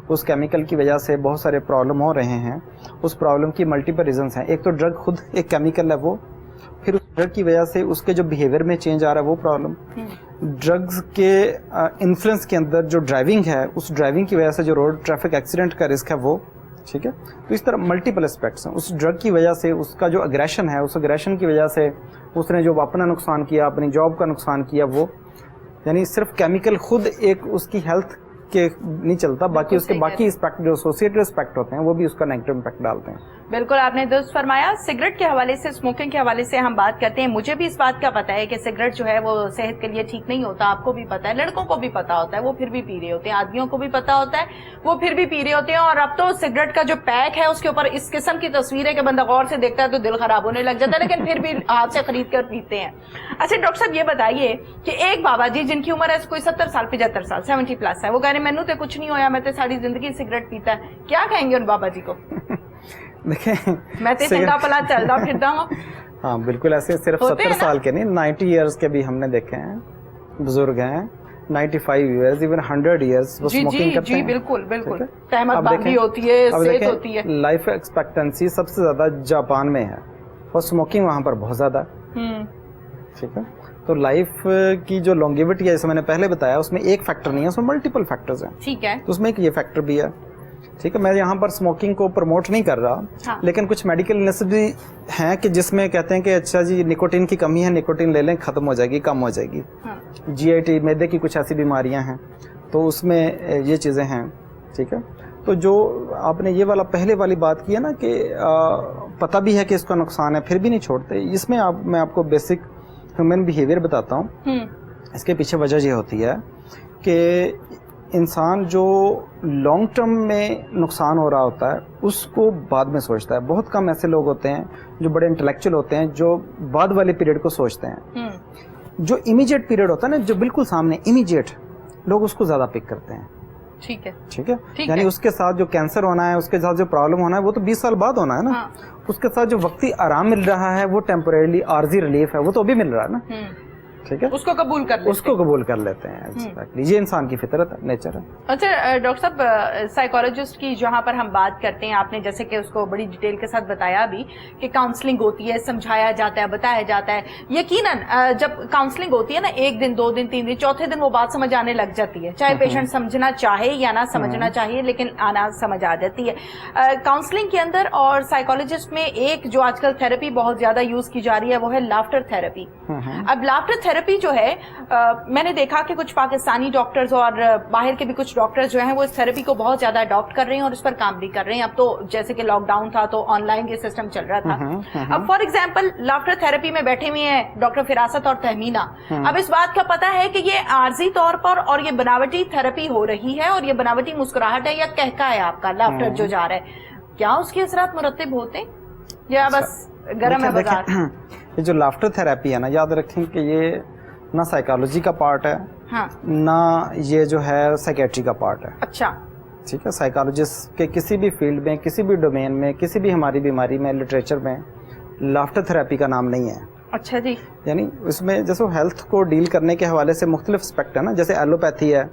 उस केमिकल की वजह से बहुत सारे प्रॉब्लम हो रहे हैं। उस प्रॉब्लम की मल्टीपल रीजंस हैं। एक तो ड्रग खुद एक केमिकल है वो, फिर उस ड्रग की वजह से उसके जो बिहेवियर में चेंज आ रहा है वो प्रॉब्लम, ड्रग्स के इन्फ्लुएंस के अंदर जो ड्राइविंग है, उस ड्राइविंग की वजह से जो रोड ट्रैफिक एक्सीडेंट का रिस्क है वो, ठीक है। तो इस तरह मल्टीपल एस्पेक्ट्स हैं। उस ड्रग की वजह से उसका जो अग्रेशन है, उस अग्रेशन की वजह से उसने जो अपना नुकसान किया, अपनी जॉब का नुकसान किया, वो यानी सिर्फ केमिकल खुद एक उसकी हेल्थ के नहीं चलता, बाकी उसके बाकी एस्पेक्ट जो एसोसिएटेड एस्पेक्ट होते हैं वो भी उसका नेगेटिव इम्पैक्ट डालते हैं। बिल्कुल आपने दुरुस्त फरमाया। सिगरेट के हवाले से, स्मोकिंग के हवाले से हम बात करते हैं। मुझे भी इस बात का पता है कि सिगरेट जो है वो सेहत के लिए ठीक नहीं होता, आपको भी पता है, लड़कों को भी पता होता है, वो फिर भी पी रहे होते हैं, आदमियों को भी पता होता है, वो फिर भी पी रहे होते हैं। और अब तो सिगरेट का जो पैक है उसके ऊपर इस किस्म की तस्वीर है कि बंदा गौर से देखता है तो दिल खराब होने लग जाता है, लेकिन फिर भी हाथ से खरीद कर पीते हैं। अच्छा डॉक्टर साहब ये बताइए कि एक बाबा जी जिनकी उम्र है कोई 70 साल 75 साल 70 प्लस है, वो कह रहे मैनू तो कुछ नहीं होया, मैं तो सारी जिंदगी सिगरेट पीता है, क्या कहेंगे उन बाबा जी को? देखें, मैं तो चंगा पला चलता फिरता हूँ। हाँ बिल्कुल, ऐसे सिर्फ 70 साल के नहीं, 90 इयर्स के भी हमने देखे हैं, बुजुर्ग हैं 95 इयर्स, इवन 100 इयर्स वो स्मोकिंग करते हैं। बिल्कुल बिल्कुल, भी होती है, सेहत होती है। लाइफ एक्सपेक्टेंसी सबसे ज्यादा जापान में है और स्मोकिंग वहाँ पर बहुत ज्यादा, ठीक है। तो लाइफ की जो लॉन्गेविटी है, जैसे मैंने पहले बताया, उसमें एक फैक्टर नहीं है, उसमें मल्टीपल फैक्टर्स हैं, ठीक है। तो उसमें एक ये फैक्टर भी है, ठीक है। मैं यहाँ पर स्मोकिंग को प्रमोट नहीं कर रहा, हाँ। लेकिन कुछ मेडिकल इलनेस भी हैं कि जिसमें कहते हैं कि अच्छा जी निकोटीन की कमी है, निकोटीन ले लें, खत्म हो जाएगी, कम हो जाएगी। हाँ। GIT मैदे की कुछ ऐसी बीमारियां हैं, तो उसमें ये चीज़ें हैं, ठीक है। तो जो आपने ये वाला पहले वाली बात की है ना कि पता भी है कि इसका नुकसान है फिर भी नहीं छोड़ते, इसमें मैं आपको बेसिक ह्यूमन बिहेवियर बताता हूँ। इसके पीछे वजह ये होती है कि इंसान जो लॉन्ग टर्म में नुकसान हो रहा होता है उसको बाद में सोचता है। बहुत कम ऐसे लोग होते हैं जो बड़े इंटेलेक्चुअल होते हैं जो बाद वाले पीरियड को सोचते हैं। जो इमीडिएट पीरियड होता है ना, जो बिल्कुल सामने इमीडिएट, लोग उसको ज़्यादा पिक करते हैं, ठीक है, ठीक है। यानी उसके साथ जो कैंसर होना है, उसके साथ जो प्रॉब्लम होना है, वो तो 20 साल बाद होना है ना। हाँ। उसके साथ जो वक्ती आराम मिल रहा है, वो टेम्परेरी आर्जी रिलीफ है, वो तो अभी मिल रहा है ना, ठीक है। उसको कबूल कर लेते हैं। ये इंसान की फितरत है, नेचर है। अच्छा डॉक्टर साहब, साइकोलॉजिस्ट की जहाँ पर हम बात करते हैं, आपने जैसे कि उसको बड़ी डिटेल के साथ बताया भी कि काउंसलिंग होती है, समझाया जाता है, बताया जाता है। यकीनन जब काउंसलिंग होती है ना, 1 दिन 2 दिन 3 दिन, चौथे दिन वो बात समझ आने लग जाती है, चाहे पेशेंट समझना चाहे या ना समझना चाहिए, लेकिन आना समझ आ जाती है। काउंसलिंग के अंदर और साइकोलॉजिस्ट में एक जो आजकल थेरेपी बहुत ज्यादा यूज की जा रही है वो है लाफ्टर थेरेपी। अब लाफ्टर थेरेपी जो है मैंने देखा कि कुछ पाकिस्तानी डॉक्टर्स और बाहर के भी कुछ डॉक्टर्स जो हैं वो इस थेरेपी को बहुत ज्यादा अडॉप्ट कर रहे हैं और इस पर काम भी कर रहे हैं। अब तो जैसे कि लॉकडाउन था तो ऑनलाइन ये सिस्टम चल रहा था। अब फॉर एग्जांपल लाफ्टर थेरेपी में बैठे हुए हैं डॉक्टर फिरासत और तहमीना। अब इस बात का पता है कि ये आर्जी तौर पर और ये बनावटी थेरेपी हो रही है और ये बनावटी मुस्कुराहट है या कहका है आपका लाफ्टर जो जा रहा है, क्या उसके असरात मुरत्तिब होते हैं या बस गरम है बाजार? ये जो लाफ्टर थेरेपी है ना, याद रखें कि ये ना साइकोलॉजी का पार्ट है, हाँ। ना ये जो है साइकेट्री का पार्ट है। अच्छा, ठीक है। साइकोलॉजिस्ट के किसी भी फील्ड में, किसी भी डोमेन में, किसी भी हमारी बीमारी में, लिटरेचर में लाफ्टर थेरेपी का नाम नहीं है। अच्छा जी। यानी उसमें जैसे हेल्थ को डील करने के हवाले से मुख्तलिफ एस्पेक्ट है ना, जैसे एलोपैथी है,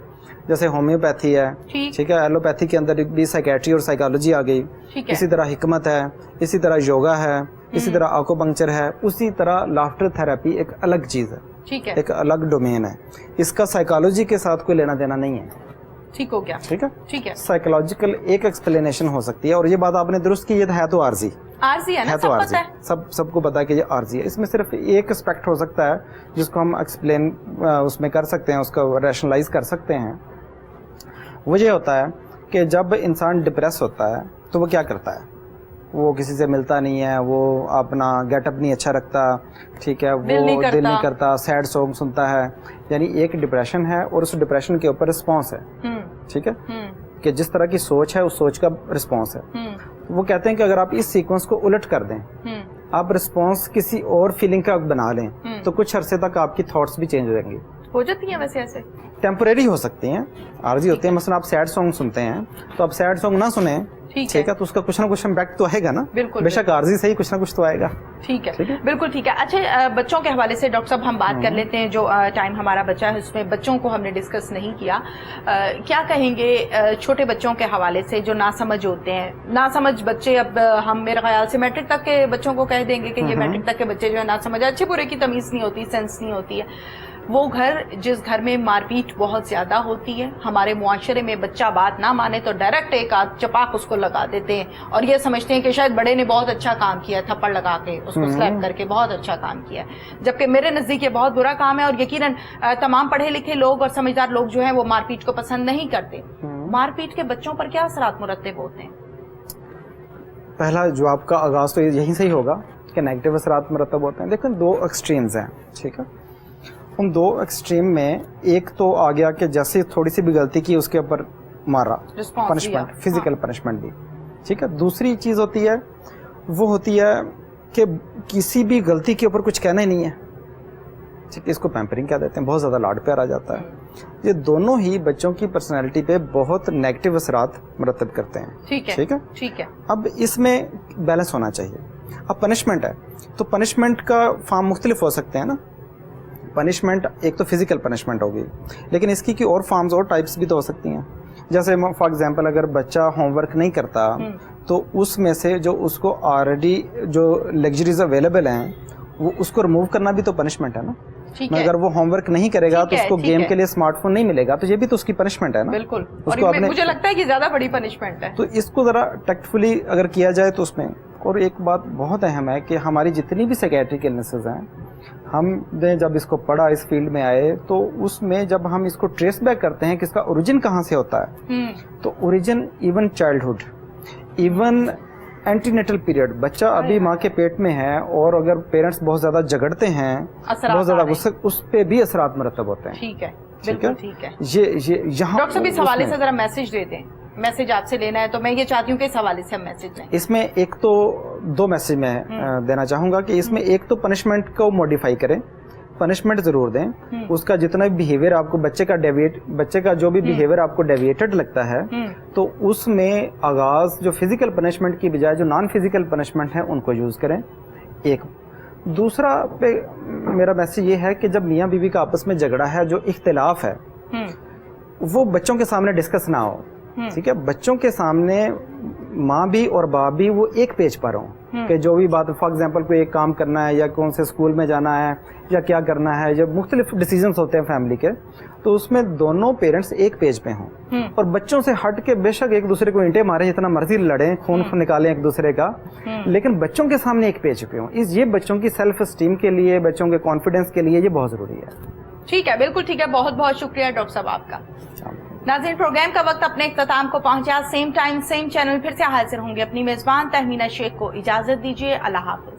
जैसे होम्योपैथी है, ठीक है। एलोपैथी के अंदर भी साइकेट्री और साइकोलॉजी आ गई। इसी तरह हिकमत है, इसी तरह योगा है, इसी तरह आकोपंक्चर है, उसी तरह लाफ्टर थेरेपी एक अलग चीज़ है, ठीक है, एक अलग डोमेन है, इसका साइकोलॉजी के साथ कोई लेना देना नहीं है। ठीक हो गया, ठीक है, ठीक है। साइकोलॉजिकल एक एक्सप्लेनेशन हो सकती है, और ये बात आपने दुरुस्त की, ये है तो आर्जी है ना, तो सब आर्जी, पता है, सबको पता है कि ये आर्जी है। इसमें सिर्फ एक एस्पेक्ट हो सकता है जिसको हम एक्सप्लेन उसमें कर सकते हैं, उसका रैशनलाइज कर सकते हैं। वो ये होता है कि जब इंसान डिप्रेस होता है तो वो क्या करता है, वो किसी से मिलता नहीं है, वो अपना गेटअप नहीं अच्छा रखता, ठीक है, वो दिल नहीं करता, सैड सॉन्ग सुनता है, यानी एक डिप्रेशन है और उस डिप्रेशन के ऊपर रिस्पॉन्स है, ठीक है, कि जिस तरह की सोच है उस सोच का रिस्पॉन्स है। वो कहते हैं कि अगर आप इस सीक्वेंस को उलट कर दें, आप रिस्पॉन्स किसी और फीलिंग का बना लें, तो कुछ अरसे तक आपकी थॉट्स भी चेंज हो जाएंगी। हो जाती हैं वैसे ऐसे, टेम्परेरी हो सकती हैं, आर्जी होती है। मसलन आप सैड सॉन्ग सुनते हैं तो आप सैड सॉन्ग ना सुने, ठीक है, तो उसका कुछ ना कुछ इम्पैक्ट तो आएगा ना, बिल्कुल, बेशक आर्जी सही, कुछ ना कुछ तो आएगा। ठीक है, बिल्कुल ठीक है। अच्छा, बच्चों के हवाले से डॉक्टर साहब हम बात कर लेते हैं, जो टाइम हमारा बचा है उसमें बच्चों को हमने डिस्कस नहीं किया। क्या कहेंगे छोटे बच्चों के हवाले से जो नासमझ होते हैं, नासमझ बच्चे, अब हम मेरे ख्याल से मैट्रिक तक के बच्चों को कह देंगे कि ये मैट्रिक तक के बच्चे जो है नासमझ, अच्छे बुरे की तमीज़ नहीं होती, सेंस नहीं होती है। वो घर जिस घर में मारपीट बहुत ज्यादा होती है, हमारे मुआशरे में बच्चा बात ना माने तो डायरेक्ट एक आध चपाक उसको लगा देते हैं और ये समझते हैं कि शायद बड़े ने बहुत अच्छा काम किया, थप्पड़ लगा के उसको स्लैप करके बहुत अच्छा काम किया, जबकि मेरे नजदीक ये बहुत बुरा काम है। और यकीनन तमाम पढ़े लिखे लोग और समझदार लोग जो हैं वो मारपीट को पसंद नहीं करते। मारपीट के बच्चों पर क्या असरात मुरत्तब होते हैं? पहला जवाब का आगाज तो यहीं से ही होगा कि नेगेटिव असरात मुरत्तब होते हैं। देखो, दो एक्सट्रीम्स हैं, ठीक है, उन दो एक्सट्रीम में एक तो आ गया कि जैसे थोड़ी सी भी गलती की उसके ऊपर मारा, पनिशमेंट, फिजिकल पनिशमेंट दी, ठीक है। दूसरी चीज़ होती है, वो होती है कि किसी भी गलती के ऊपर कुछ कहना ही नहीं है, ठीक है, इसको पैम्परिंग कह देते हैं, बहुत ज़्यादा लाड प्यार आ जाता है। ये दोनों ही बच्चों की पर्सनैलिटी पे बहुत नेगेटिव असरात मुरत्तब करते हैं, ठीक है, ठीक है, ठीक है। अब इसमें बैलेंस होना चाहिए। अब पनिशमेंट है तो पनिशमेंट का फॉर्म मुख्तलिफ हो सकते हैं ना। पनिशमेंट एक तो फिजिकल पनिशमेंट होगी, लेकिन इसकी की और फॉर्म्स और टाइप्स भी तो हो सकती हैं। जैसे फॉर एग्जांपल अगर बच्चा होमवर्क नहीं करता तो उसमें से जो उसको ऑलरेडी जो लग्जरीज अवेलेबल हैं वो उसको रिमूव करना भी तो पनिशमेंट है ना। अगर वो होमवर्क नहीं करेगा तो उसको गेम के लिए स्मार्टफोन नहीं मिलेगा, तो ये भी तो उसकी पनिशमेंट है ना। बिल्कुल, और मुझे लगता है कि ज्यादा बड़ी पनिशमेंट है। तो इसको जरा टैक्टफुली अगर किया जाए तो उसमें। और एक बात बहुत अहम है कि हमारी जितनी भी साइकियाट्रिक इलनेसेस हैं, हमने जब इसको पढ़ा, इस फील्ड में आए, तो उसमें जब हम इसको ट्रेस बैक करते हैं कि इसका ओरिजिन कहाँ से होता है, तो origin even childhood, even antenatal period, बच्चा अभी माँ के पेट में है और अगर पेरेंट्स बहुत ज्यादा झगड़ते हैं, बहुत ज्यादा गुस्से, उस पे भी असरात मुरत्तब होते हैं। ठीक है, बिल्कुल ठीक है। ये यहाँ डॉक्टर साहब इस हवाले से जरा मैसेज दे दें, मैसेज आपसे लेना है तो मैं ये चाहती हूँ कि इस हवाले से हम मैसेज दें। इसमें एक तो दो मैसेज मैं देना चाहूँगा कि इसमें एक तो पनिशमेंट को मॉडिफाई करें, पनिशमेंट जरूर दें, उसका जितना भी बिहेवियर आपको बच्चे का जो भी बिहेवियर आपको डेविएटेड लगता है तो उसमें आगाज जो फिजिकल पनिशमेंट की बजाय जो नॉन फिजिकल पनिशमेंट है उनको यूज़ करें। एक दूसरा पे मेरा मैसेज ये है कि जब मियाँ बीवी का आपस में झगड़ा है, जो इख्तिलाफ है, वो बच्चों के सामने डिस्कस ना हो, ठीक है, बच्चों के सामने माँ भी और बाप भी वो एक पेज पर हों कि जो भी बात, फॉर एग्जांपल कोई एक काम करना है या कौन से स्कूल में जाना है या क्या करना है, जब मुख्तलिफ डिसीजंस होते हैं फैमिली के, तो उसमें दोनों पेरेंट्स एक पेज पे हों और बच्चों से हट के बेशक एक दूसरे को ईंटें मारे, जितना मर्जी लड़ें, खून निकालें एक दूसरे का, लेकिन बच्चों के सामने एक पेज पे हों। ये बच्चों की सेल्फ स्टीम के लिए, बच्चों के कॉन्फिडेंस के लिए ये बहुत ज़रूरी है। ठीक है, बिल्कुल ठीक है, बहुत बहुत शुक्रिया डॉक्टर साहब आपका। नाज़रीन, प्रोग्राम का वक्त अपने इख्तिताम को पहुंचा। सेम टाइम सेम चैनल फिर से हाजिर होंगे। अपनी मेजबान तहमीना शेख को इजाजत दीजिए। अल्लाह हाफिज।